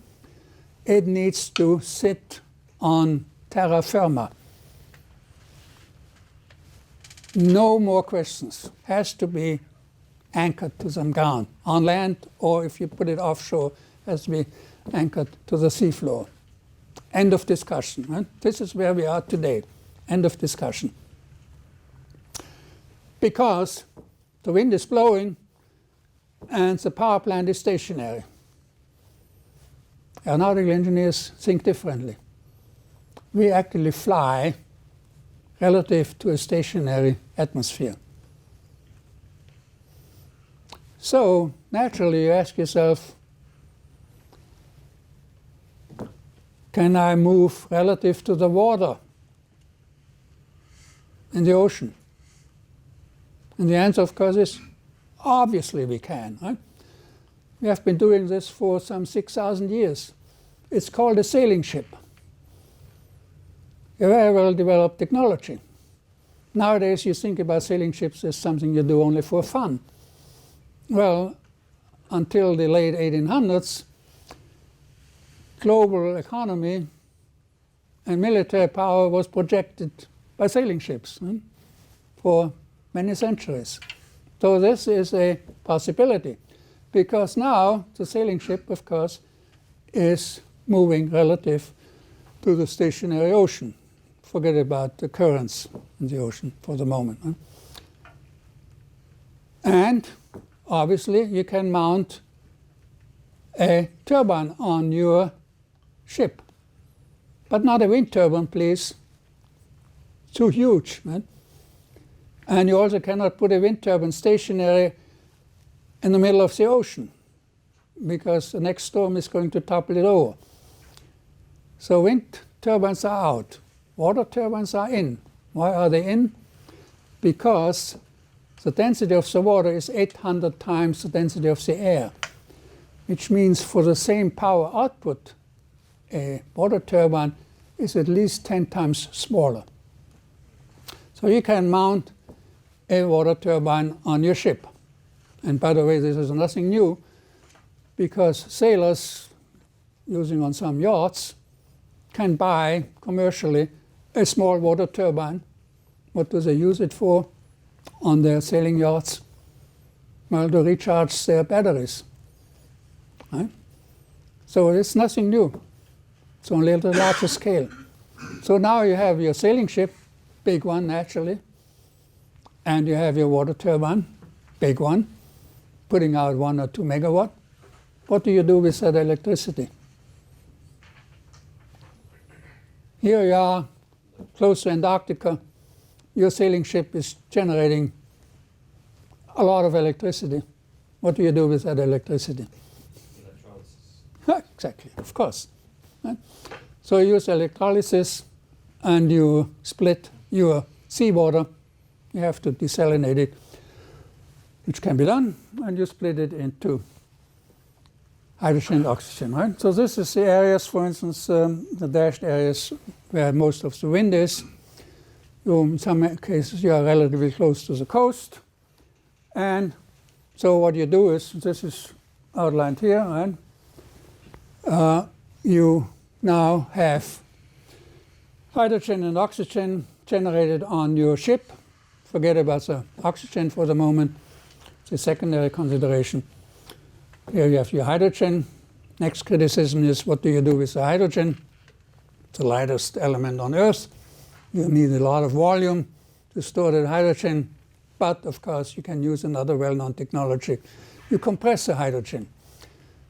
It needs to sit on terra firma. No more questions. Has to be anchored to some ground, on land, or if you put it offshore, has to be anchored to the seafloor. End of discussion. Right? This is where we are today. End of discussion. Because the wind is blowing and the power plant is stationary. Aeronautical engineers think differently. We actually fly relative to a stationary atmosphere. So naturally you ask yourself, can I move relative to the water in the ocean? And the answer, of course, is obviously we can. Right? We have been doing this for some 6,000 years. It's called a sailing ship. A very well-developed technology. Nowadays, you think about sailing ships as something you do only for fun. Well, until the late 1800s, global economy and military power was projected by sailing ships for many centuries. So this is a possibility, because now the sailing ship, of course, is moving relative to the stationary ocean. Forget about the currents in the ocean for the moment. And obviously you can mount a turbine on your ship, but not a wind turbine, please. Too huge. Right? And you also cannot put a wind turbine stationary in the middle of the ocean, because the next storm is going to topple it over. So wind turbines are out. Water turbines are in. Why are they in? Because the density of the water is 800 times the density of the air, which means for the same power output, a water turbine is at least 10 times smaller. So you can mount a water turbine on your ship. And by the way, this is nothing new, because sailors using on some yachts can buy commercially a small water turbine. What do they use it for on their sailing yachts? Well, to recharge their batteries. Right? So it's nothing new. It's only at a larger scale. So now you have your sailing ship, big one naturally, and you have your water turbine, big one, putting out 1 or 2 megawatt. What do you do with that electricity? Here you are, close to Antarctica. Your sailing ship is generating a lot of electricity. What do you do with that electricity? Electrolysis. Exactly, of course. Right? So you use electrolysis and you split your seawater. You have to desalinate it, which can be done, and you split it into hydrogen and oxygen, right? So this is the areas, for instance, the dashed areas where most of the wind is. In some cases, you are relatively close to the coast. And so what you do is, this is outlined here, right? You now have hydrogen and oxygen generated on your ship. Forget about the oxygen for the moment. It's a secondary consideration. Here you have your hydrogen. Next criticism is, what do you do with the hydrogen? It's the lightest element on Earth. You need a lot of volume to store that hydrogen, but of course you can use another well-known technology. You compress the hydrogen.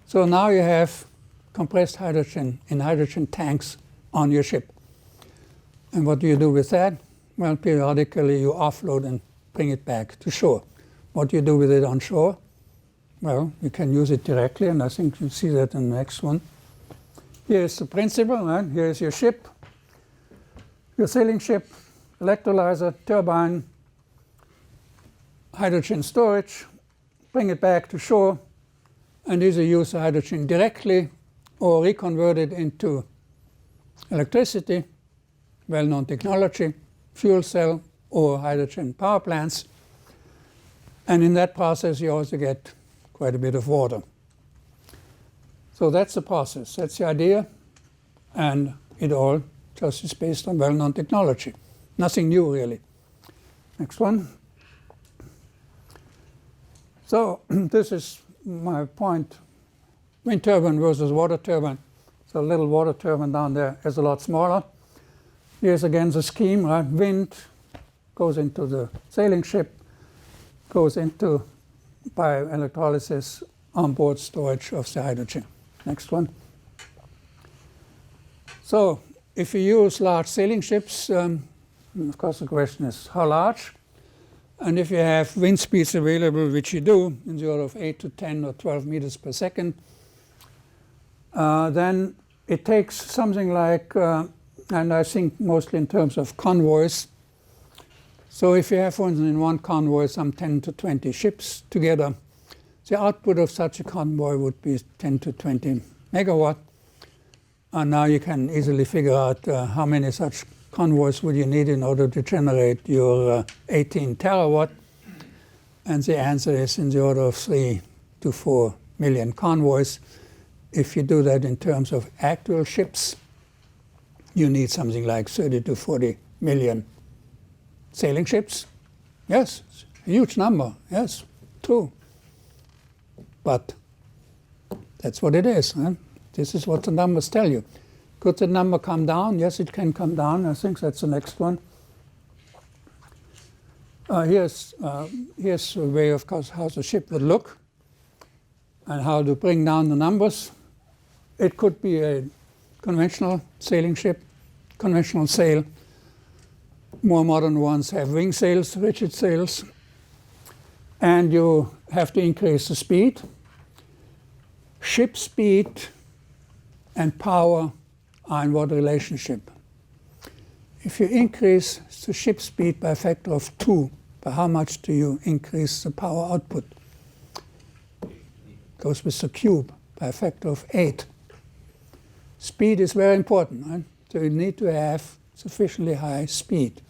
So now you have compressed hydrogen in hydrogen tanks on your ship. And what do you do with that? Well, periodically you offload and bring it back to shore. What do you do with it on shore? Well, you can use it directly, and I think you'll see that in the next one. Here's the principle, right? Here's your ship, your sailing ship, electrolyzer, turbine, hydrogen storage, bring it back to shore, and either use the hydrogen directly or reconvert it into electricity, well-known technology, fuel cell or hydrogen power plants. And in that process, you also get quite a bit of water. So that's the process, that's the idea, and it all just is based on well-known technology. Nothing new, really. Next one. So this is my point, wind turbine versus water turbine. So a little water turbine down there is a lot smaller. Here's again the scheme, right? Wind goes into the sailing ship, goes into by electrolysis onboard storage of the hydrogen. Next one. So if you use large sailing ships, of course the question is how large? And if you have wind speeds available, which you do, in the order of 8 to 10 or 12 meters per second, then it takes something like, and I think mostly in terms of convoys. So if you have, for instance, in one convoy some 10 to 20 ships together, the output of such a convoy would be 10 to 20 megawatt. And now you can easily figure out how many such convoys would you need in order to generate your 18 terawatt. And the answer is in the order of 3 to 4 million convoys. If you do that in terms of actual ships, you need something like 30 to 40 million sailing ships. Yes, a huge number. Yes, true. But that's what it is. Huh? This is what the numbers tell you. Could the number come down? Yes, it can come down. I think that's the next one. Here's a way, of course, how the ship would look and how to bring down the numbers. It could be a conventional sailing ship, conventional sail. More modern ones have wing sails, rigid sails. And you have to increase the speed. Ship speed and power are in what relationship? if you increase the ship speed by a factor of 2, by how much do you increase the power output? Goes with the cube by a factor of 8. Speed is very important, right? So you need to have sufficiently high speed.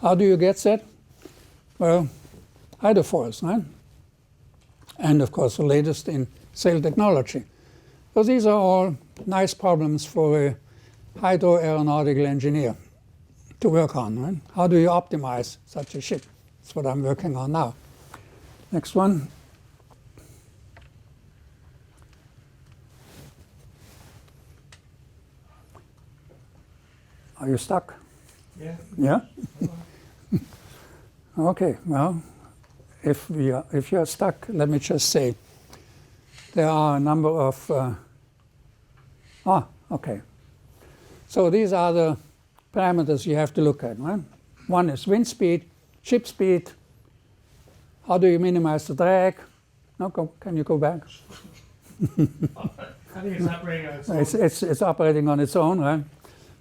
How do you get that? Well, hydrofoils, right? And of course the latest in sail technology. So these are all nice problems for a hydroaeronautical engineer to work on, right? How do you optimize such a ship? That's what I'm working on now. Next one. Are you stuck? Yeah. Yeah? Okay, well, if you're stuck, let me just say, there are a number of, okay. So these are the parameters you have to look at, right? One is wind speed, ship speed. How do you minimize the drag? No, can you go back? I think it's operating on its own. It's operating on its own, right?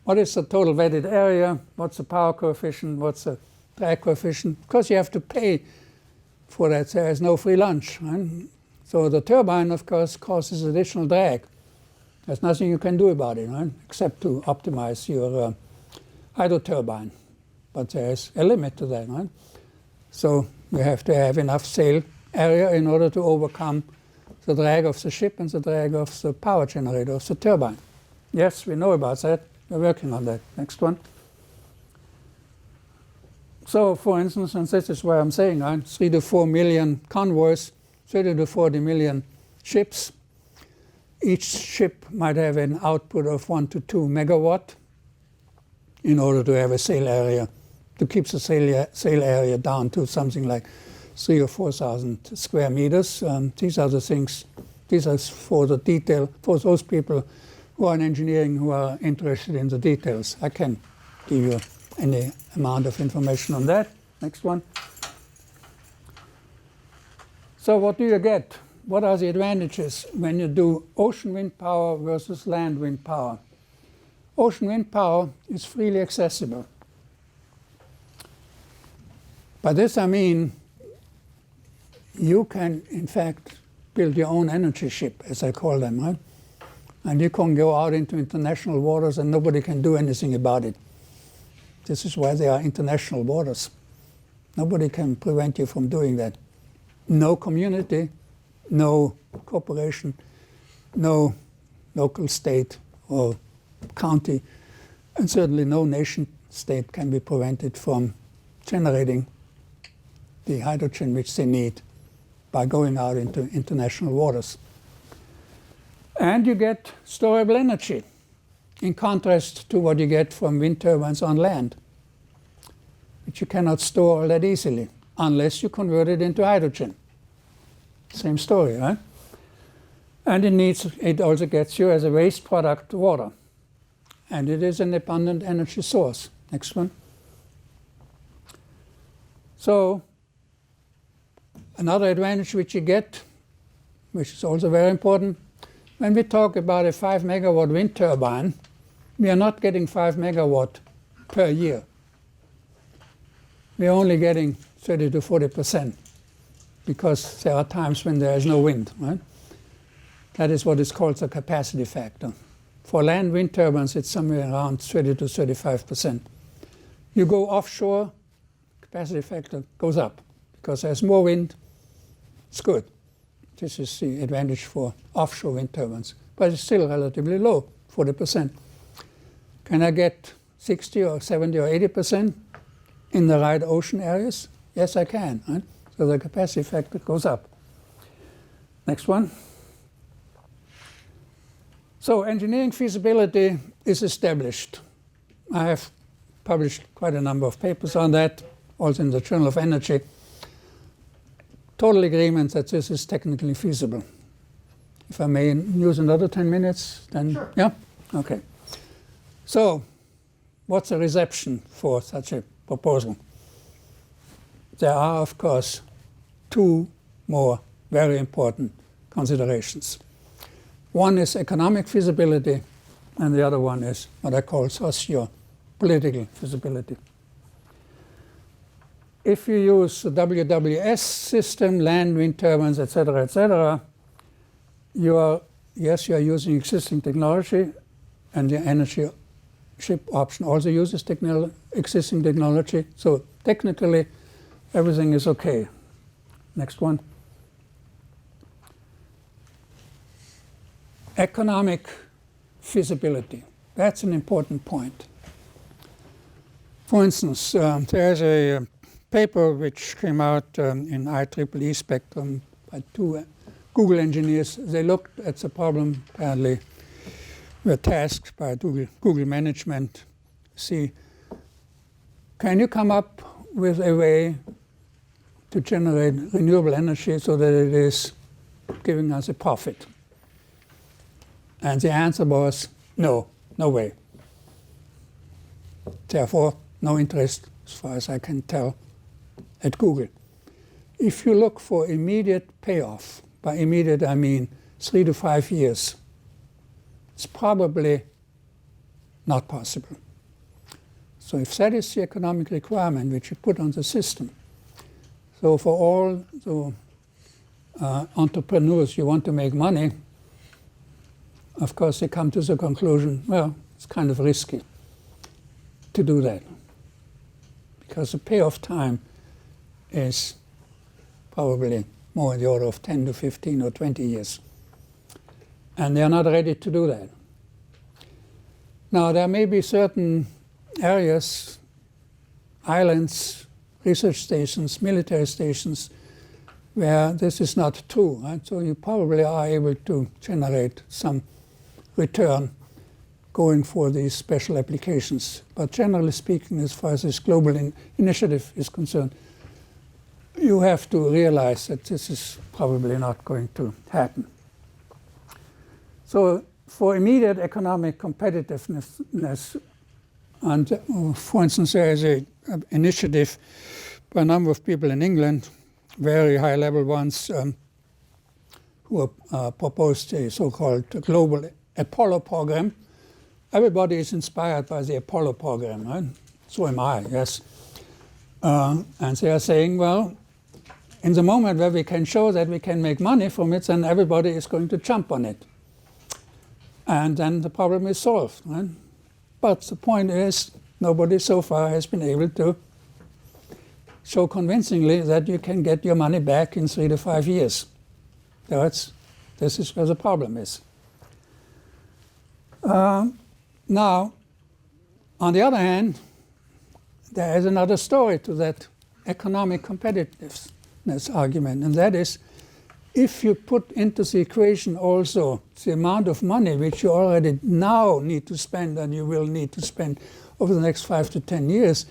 What is the total wetted area? What's the power coefficient? What's the drag coefficient? Because you have to pay for that. There is no free lunch, right? So the turbine, of course, causes additional drag. There's nothing you can do about it, right? Except to optimize your hydro turbine. But there's a limit to that, right? So you have to have enough sail area in order to overcome the drag of the ship and the drag of the power generator of the turbine. Yes, we know about that. We're working on that. Next one. So, for instance, and this is where I'm saying, 3 to 4 million convoys, 30 to 40 million ships. Each ship might have an output of 1 to 2 megawatt in order to have a sail area, to keep the sail area down to something like 3,000 or 4,000 square meters. These are the things, these are for the detail, for those people who are in engineering who are interested in the details. I can give you any amount of information on that. Next one. So what do you get? What are the advantages when you do ocean wind power versus land wind power? Ocean wind power is freely accessible. By this I mean you can, in fact, build your own energy ship, as I call them, right? And you can go out into international waters and nobody can do anything about it. This is why they are international waters. Nobody can prevent you from doing that. No community, no corporation, no local state or county, and certainly no nation state can be prevented from generating the hydrogen which they need by going out into international waters. And you get storable energy, in contrast to what you get from wind turbines on land, which you cannot store all that easily, unless you convert it into hydrogen. Same story, right? And it also gets you as a waste product water. And it is an abundant energy source. Next one. So, another advantage which you get, which is also very important, when we talk about a 5 megawatt wind turbine, we are not getting 5 megawatt per year. We are only getting 30 to 40% because there are times when there is no wind, right? That is what is called the capacity factor. For land wind turbines, it's somewhere around 30 to 35%. You go offshore, capacity factor goes up because there's more wind. It's good. This is the advantage for offshore wind turbines, but it's still relatively low, 40%. Can I get 60 or 70 or 80% in the right ocean areas? Yes, I can. Right? So the capacity factor goes up. Next one. So engineering feasibility is established. I have published quite a number of papers on that, also in the Journal of Energy. Total agreement that this is technically feasible. If I may use another 10 minutes, then sure. Yeah? Okay. So, what's the reception for such a proposal? There are, of course, two more very important considerations. One is economic feasibility, and the other one is what I call political feasibility. If you use the WWS system, land, wind turbines, etc., you are using existing technology, and the energy ship option also uses existing technology. So technically, everything is okay. Next one. Economic feasibility. That's an important point. For instance, there's a paper which came out in IEEE Spectrum by two Google engineers. They looked at the problem, apparently were tasked by Google management. See, can you come up with a way to generate renewable energy so that it is giving us a profit? And the answer was no, no way. Therefore, no interest, as far as I can tell, at Google. If you look for immediate payoff, by immediate I mean 3 to 5 years, it's probably not possible. So if that is the economic requirement which you put on the system, so for all the entrepreneurs you want to make money, of course they come to the conclusion, well, it's kind of risky to do that, because the payoff time is probably more in the order of 10 to 15 or 20 years. And they are not ready to do that. Now, there may be certain areas, islands, research stations, military stations, where this is not true. Right? So you probably are able to generate some return going for these special applications. But generally speaking, as far as this global initiative is concerned, you have to realize that this is probably not going to happen. So for immediate economic competitiveness, and for instance, there is an initiative by a number of people in England, very high-level ones, who proposed a so-called global Apollo program. Everybody is inspired by the Apollo program, right? So am I, yes. And they are saying, well, in the moment where we can show that we can make money from it, then everybody is going to jump on it. And then the problem is solved, right? But the point is, nobody so far has been able to show convincingly that you can get your money back in 3 to 5 years. So this is where the problem is. Now, on the other hand, there is another story to that economic competitiveness argument, and that is, if you put into the equation also the amount of money which you already now need to spend and you will need to spend over the next 5 to 10 years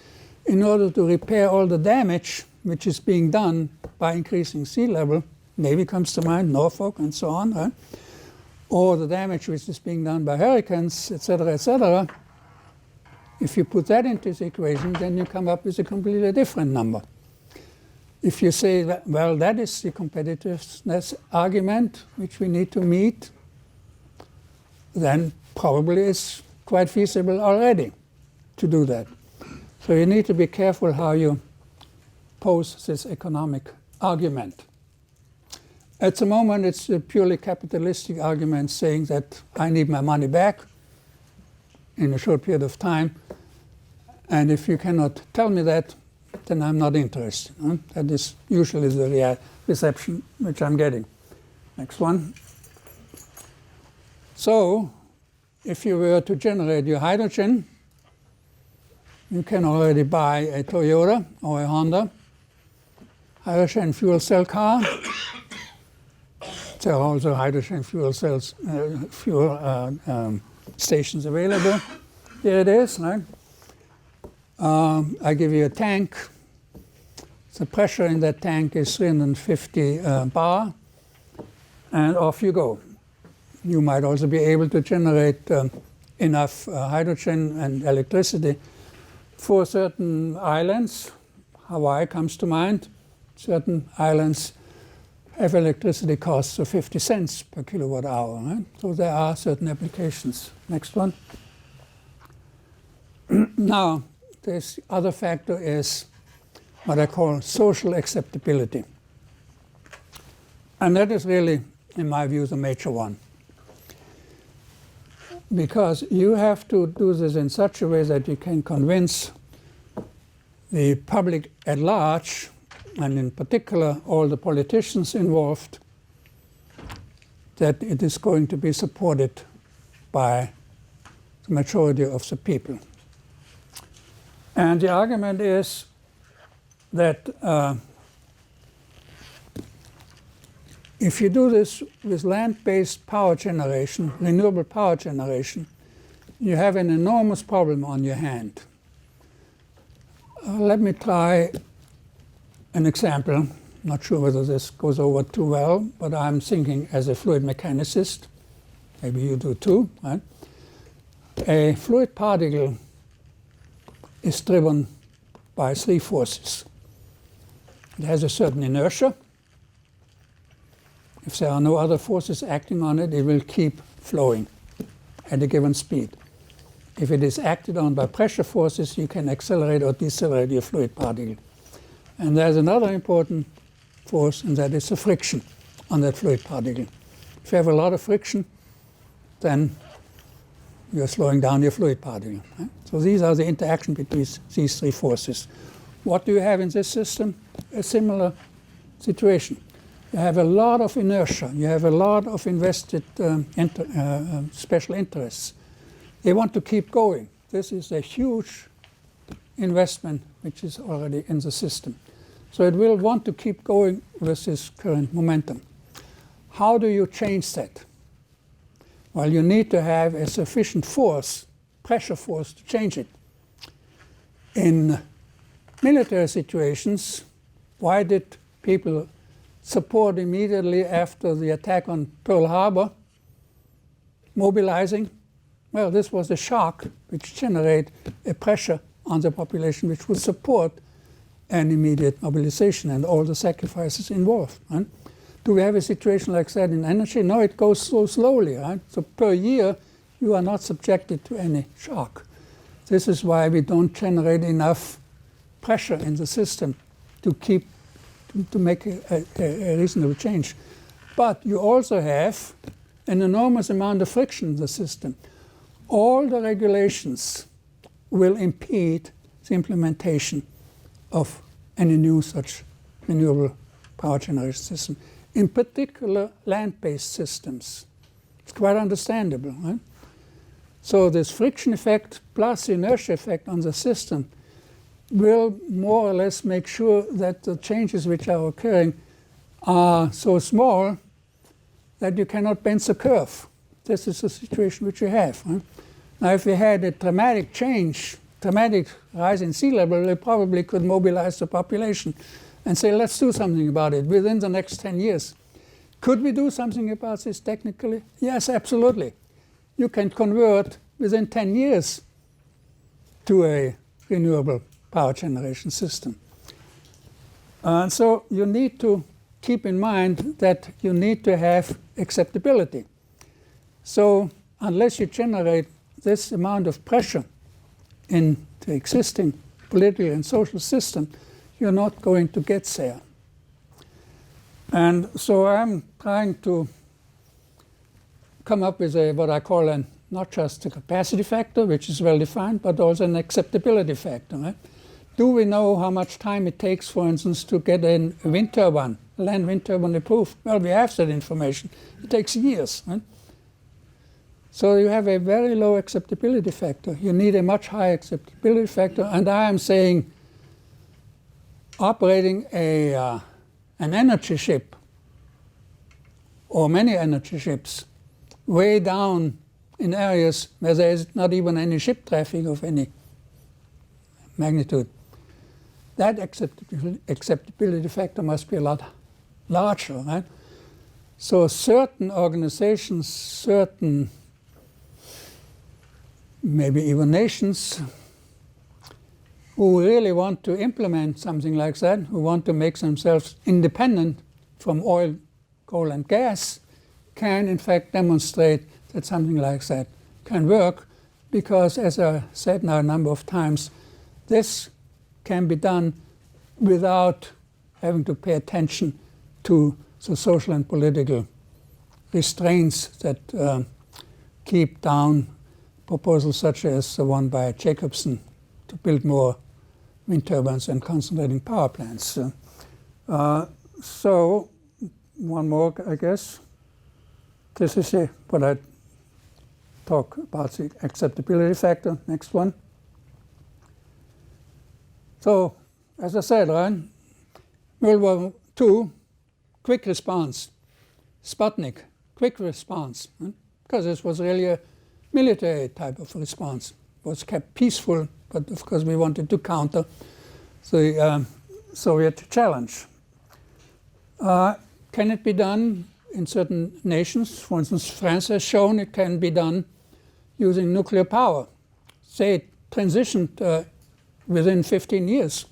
in order to repair all the damage which is being done by increasing sea level, Navy comes to mind, Norfolk and so on, right? Or the damage which is being done by hurricanes, etc., if you put that into the equation, then you come up with a completely different number. If you say that, well, that is the competitiveness argument which we need to meet, then probably it's quite feasible already to do that. So you need to be careful how you pose this economic argument. At the moment, it's a purely capitalistic argument saying that I need my money back in a short period of time, and if you cannot tell me that, then I'm not interested. Huh? That is usually the reception which I'm getting. Next one. So, if you were to generate your hydrogen, you can already buy a Toyota or a Honda hydrogen fuel cell car. There are also hydrogen fuel cells, stations available. Here it is, right? I give you a tank. The pressure in that tank is 350 bar, and off you go. You might also be able to generate enough hydrogen and electricity for certain islands. Hawaii comes to mind. Certain islands have electricity costs of 50 cents per kilowatt hour. Right? So there are certain applications. Next one. Now, this other factor is what I call social acceptability. And that is really, in my view, the major one. Because you have to do this in such a way that you can convince the public at large, and in particular all the politicians involved, that it is going to be supported by the majority of the people. And the argument is that if you do this with land-based power generation, renewable power generation, you have an enormous problem on your hand. Let me try an example. Not sure whether this goes over too well, but I'm thinking as a fluid mechanicist. Maybe you do too, right? A fluid particle is driven by three forces. It has a certain inertia. If there are no other forces acting on it, it will keep flowing at a given speed. If it is acted on by pressure forces, you can accelerate or decelerate your fluid particle. And there's another important force, and that is the friction on that fluid particle. If you have a lot of friction, then you're slowing down your fluid particle. Right? So these are the interaction between these three forces. What do you have in this system? A similar situation. You have a lot of inertia. You have a lot of invested special interests. They want to keep going. This is a huge investment which is already in the system. So it will want to keep going with this current momentum. How do you change that? Well, you need to have a sufficient force, pressure force, to change it. In military situations, why did people support immediately after the attack on Pearl Harbor, mobilizing? Well, this was a shock which generated a pressure on the population which would support an immediate mobilization and all the sacrifices involved. Right? Do we have a situation like that in energy? No, it goes so slowly. Right? So per year, you are not subjected to any shock. This is why we don't generate enough pressure in the system to make a reasonable change. But you also have an enormous amount of friction in the system. All the regulations will impede the implementation of any new such renewable power generation system, in particular land-based systems. It's quite understandable, right? So this friction effect plus the inertia effect on the system will more or less make sure that the changes which are occurring are so small that you cannot bend the curve. This is the situation which you have. Right? Now, if we had a dramatic change, dramatic rise in sea level, we probably could mobilize the population and say, let's do something about it within the next 10 years. Could we do something about this technically? Yes, absolutely. You can convert within 10 years to a renewable power generation system. So you need to keep in mind that you need to have acceptability. So unless you generate this amount of pressure in the existing political and social system, you're not going to get there. And so I'm trying to come up with what I call not just a capacity factor, which is well defined, but also an acceptability factor. Right? Do we know how much time it takes, for instance, to get a wind turbine, a land wind turbine approved? Well, we have that information. It takes years. Right? So you have a very low acceptability factor. You need a much higher acceptability factor. And I am saying operating an energy ship or many energy ships way down in areas where there is not even any ship traffic of any magnitude, that acceptability factor must be a lot larger, right? So certain organizations, certain maybe even nations who really want to implement something like that, who want to make themselves independent from oil, coal and gas, can in fact demonstrate that something like that can work because, as I said now a number of times, this can be done without having to pay attention to the social and political restraints that keep down proposals such as the one by Jacobson to build more wind turbines and concentrating power plants. So one more, I guess. This is what I talk about, the acceptability factor. Next one. So, as I said, right, World War II, quick response. Sputnik, quick response. Because this was really a military type of response. It was kept peaceful, but of course we wanted to counter the Soviet challenge. Can it be done in certain nations? For instance, France has shown it can be done using nuclear power. Say it transitioned within 15 years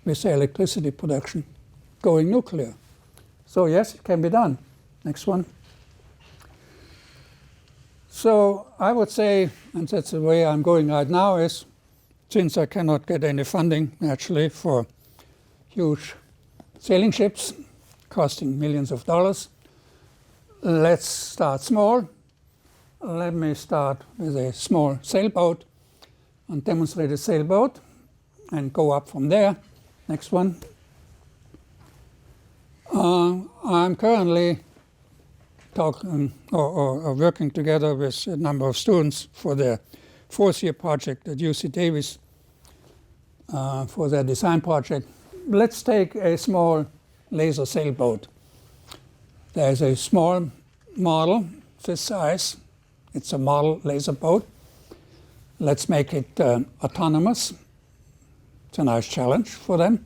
with the electricity production going nuclear. So yes, it can be done. Next one. So I would say, and that's the way I'm going right now, is since I cannot get any funding naturally for huge sailing ships costing millions of dollars, let's start small. Let me start with a small sailboat, a demonstrated sailboat, and go up from there. Next one. I'm currently talking or working together with a number of students for their fourth-year project at UC Davis for their design project. Let's take a small laser sailboat. There's a small model this size. It's a model laser boat. Let's make it autonomous. It's a nice challenge for them.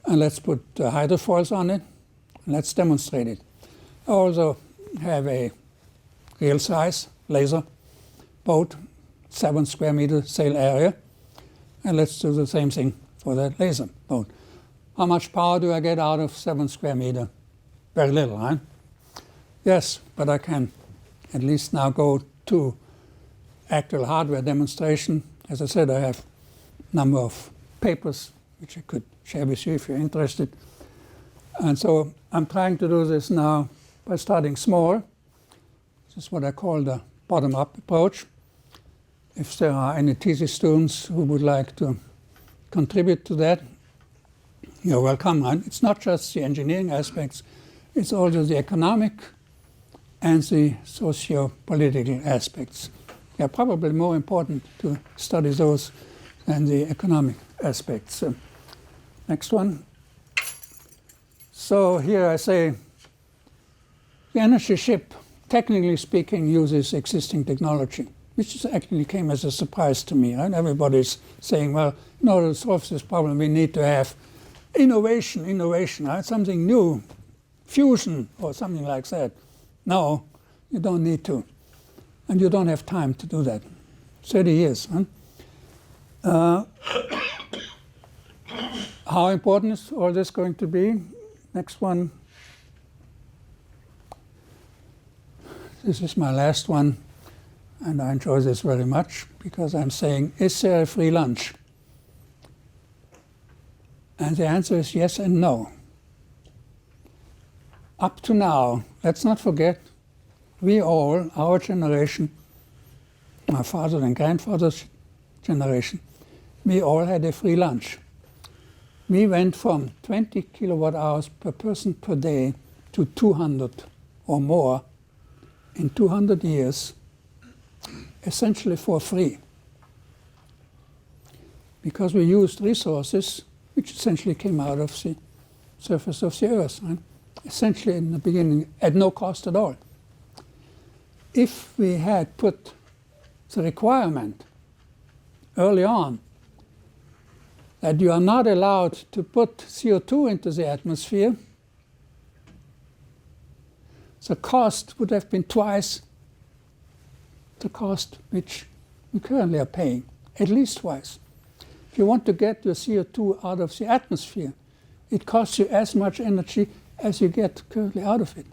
And let's put hydrofoils on it. And let's demonstrate it. I also have a real size laser boat, 7 square meter sail area. And let's do the same thing for that laser boat. How much power do I get out of 7 square meter? Very little, right? Yes, but I can at least now go to actual hardware demonstration. As I said, I have a number of papers which I could share with you if you're interested. And so I'm trying to do this now by starting small. This is what I call the bottom-up approach. If there are any thesis students who would like to contribute to that, you're welcome. And it's not just the engineering aspects, it's also the economic and the socio-political aspects. They're probably more important to study those than the economic aspects. Next one. So here I say the energy ship, technically speaking, uses existing technology, which actually came as a surprise to me. Right? Everybody's saying, well, in order to solve this problem, we need to have innovation, right? Something new, fusion or something like that. No, you don't need to. And you don't have time to do that. 30 years. Huh? How important is all this going to be? Next one. This is my last one, and I enjoy this very much because I'm saying, is there a free lunch? And the answer is yes and no. Up to now, let's not forget, we all, our generation, my father and grandfather's generation, we all had a free lunch. We went from 20 kilowatt hours per person per day to 200 or more in 200 years, essentially for free. Because we used resources which essentially came out of the surface of the earth, right? Essentially in the beginning at no cost at all. If we had put the requirement early on that you are not allowed to put CO2 into the atmosphere, the cost would have been twice the cost which we currently are paying, at least twice. If you want to get your CO2 out of the atmosphere, it costs you as much energy as you get currently out of it.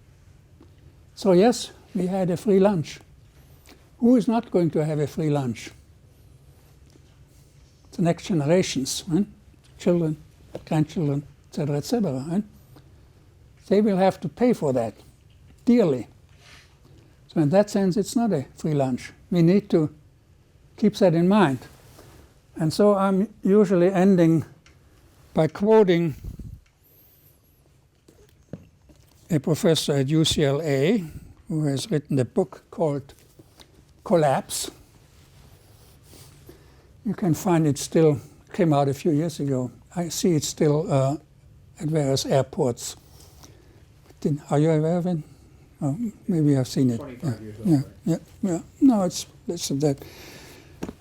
So yes, we had a free lunch. Who is not going to have a free lunch? The next generations, right? Children, grandchildren, etc., etc. Right? They will have to pay for that dearly. So in that sense, it's not a free lunch. We need to keep that in mind. And so I'm usually ending by quoting a professor at UCLA who has written a book called Collapse. You can find it still, came out a few years ago. I see it still at various airports. Are you aware of it? Oh, maybe I've seen it. 25 years old, Yeah, right? yeah. No, it's less than that.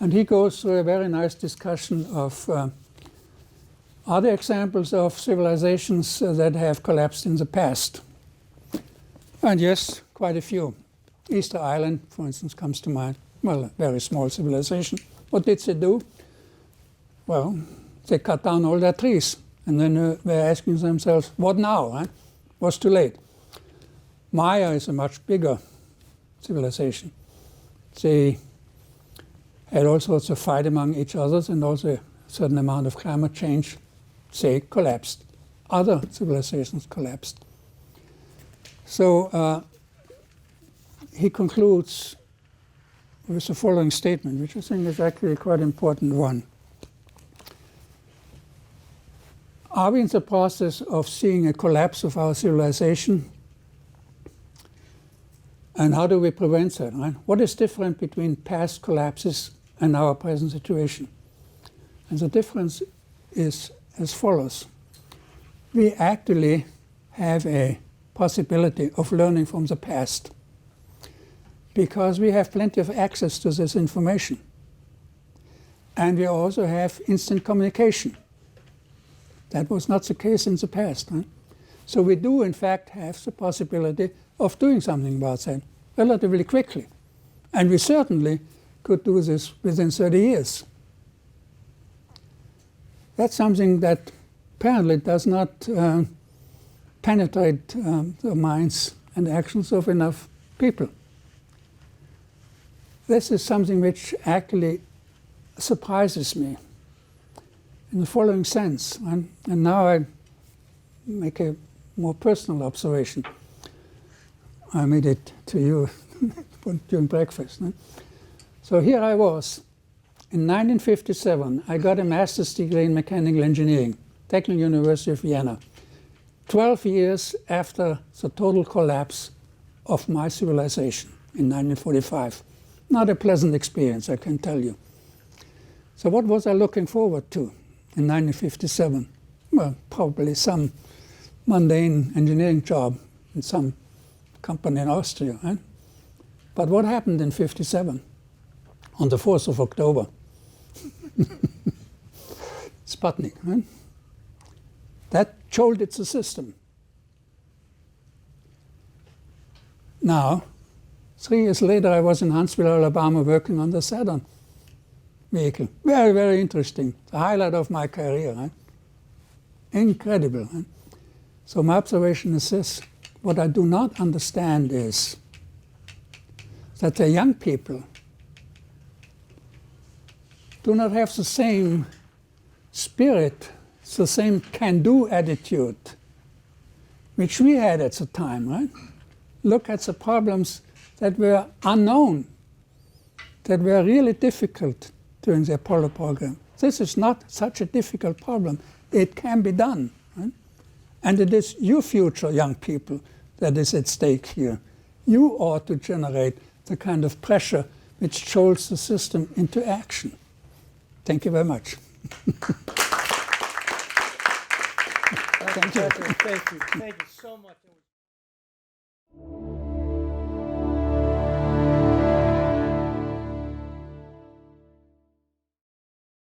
And he goes through a very nice discussion of other examples of civilizations that have collapsed in the past. And yes, quite a few. Easter Island, for instance, comes to mind. Well, a very small civilization. What did they do? Well, they cut down all their trees. And then they're asking themselves, what now? Huh? Was too late. Maya is a much bigger civilization. They had all sorts of fight among each other and also a certain amount of climate change. They collapsed. Other civilizations collapsed. So he concludes with the following statement, which I think is actually a quite important one. Are we in the process of seeing a collapse of our civilization? And how do we prevent that? Right? What is different between past collapses and our present situation? And the difference is as follows. We actually have a possibility of learning from the past because we have plenty of access to this information. And we also have instant communication. That was not the case in the past. Huh? So we do, in fact, have the possibility of doing something about that relatively quickly. And we certainly could do this within 30 years. That's something that apparently does not penetrate the minds and actions of enough people. This is something which actually surprises me in the following sense. And now I make a more personal observation. I made it to you during breakfast. No? So here I was. In 1957, I got a master's degree in mechanical engineering, Technical University of Vienna, 12 years after the total collapse of my civilization in 1945. Not a pleasant experience, I can tell you. So what was I looking forward to in 1957? Well, probably some mundane engineering job in some company in Austria. Right? But what happened in 1957? On the 4th of October. Sputnik. Right? That jolted the system. Now, 3 years later, I was in Huntsville, Alabama, working on the Saturn vehicle. Very, very interesting. The highlight of my career. Right? Incredible. Right? So my observation is this. What I do not understand is that the young people do not have the same spirit, the same can-do attitude which we had at the time, right? Look at the problems that were unknown, that were really difficult during the Apollo program. This is not such a difficult problem. It can be done, right? And it is your future, young people, that is at stake here. You ought to generate the kind of pressure which jolts the system into action. Thank you very much. Thank you. Thank you so much.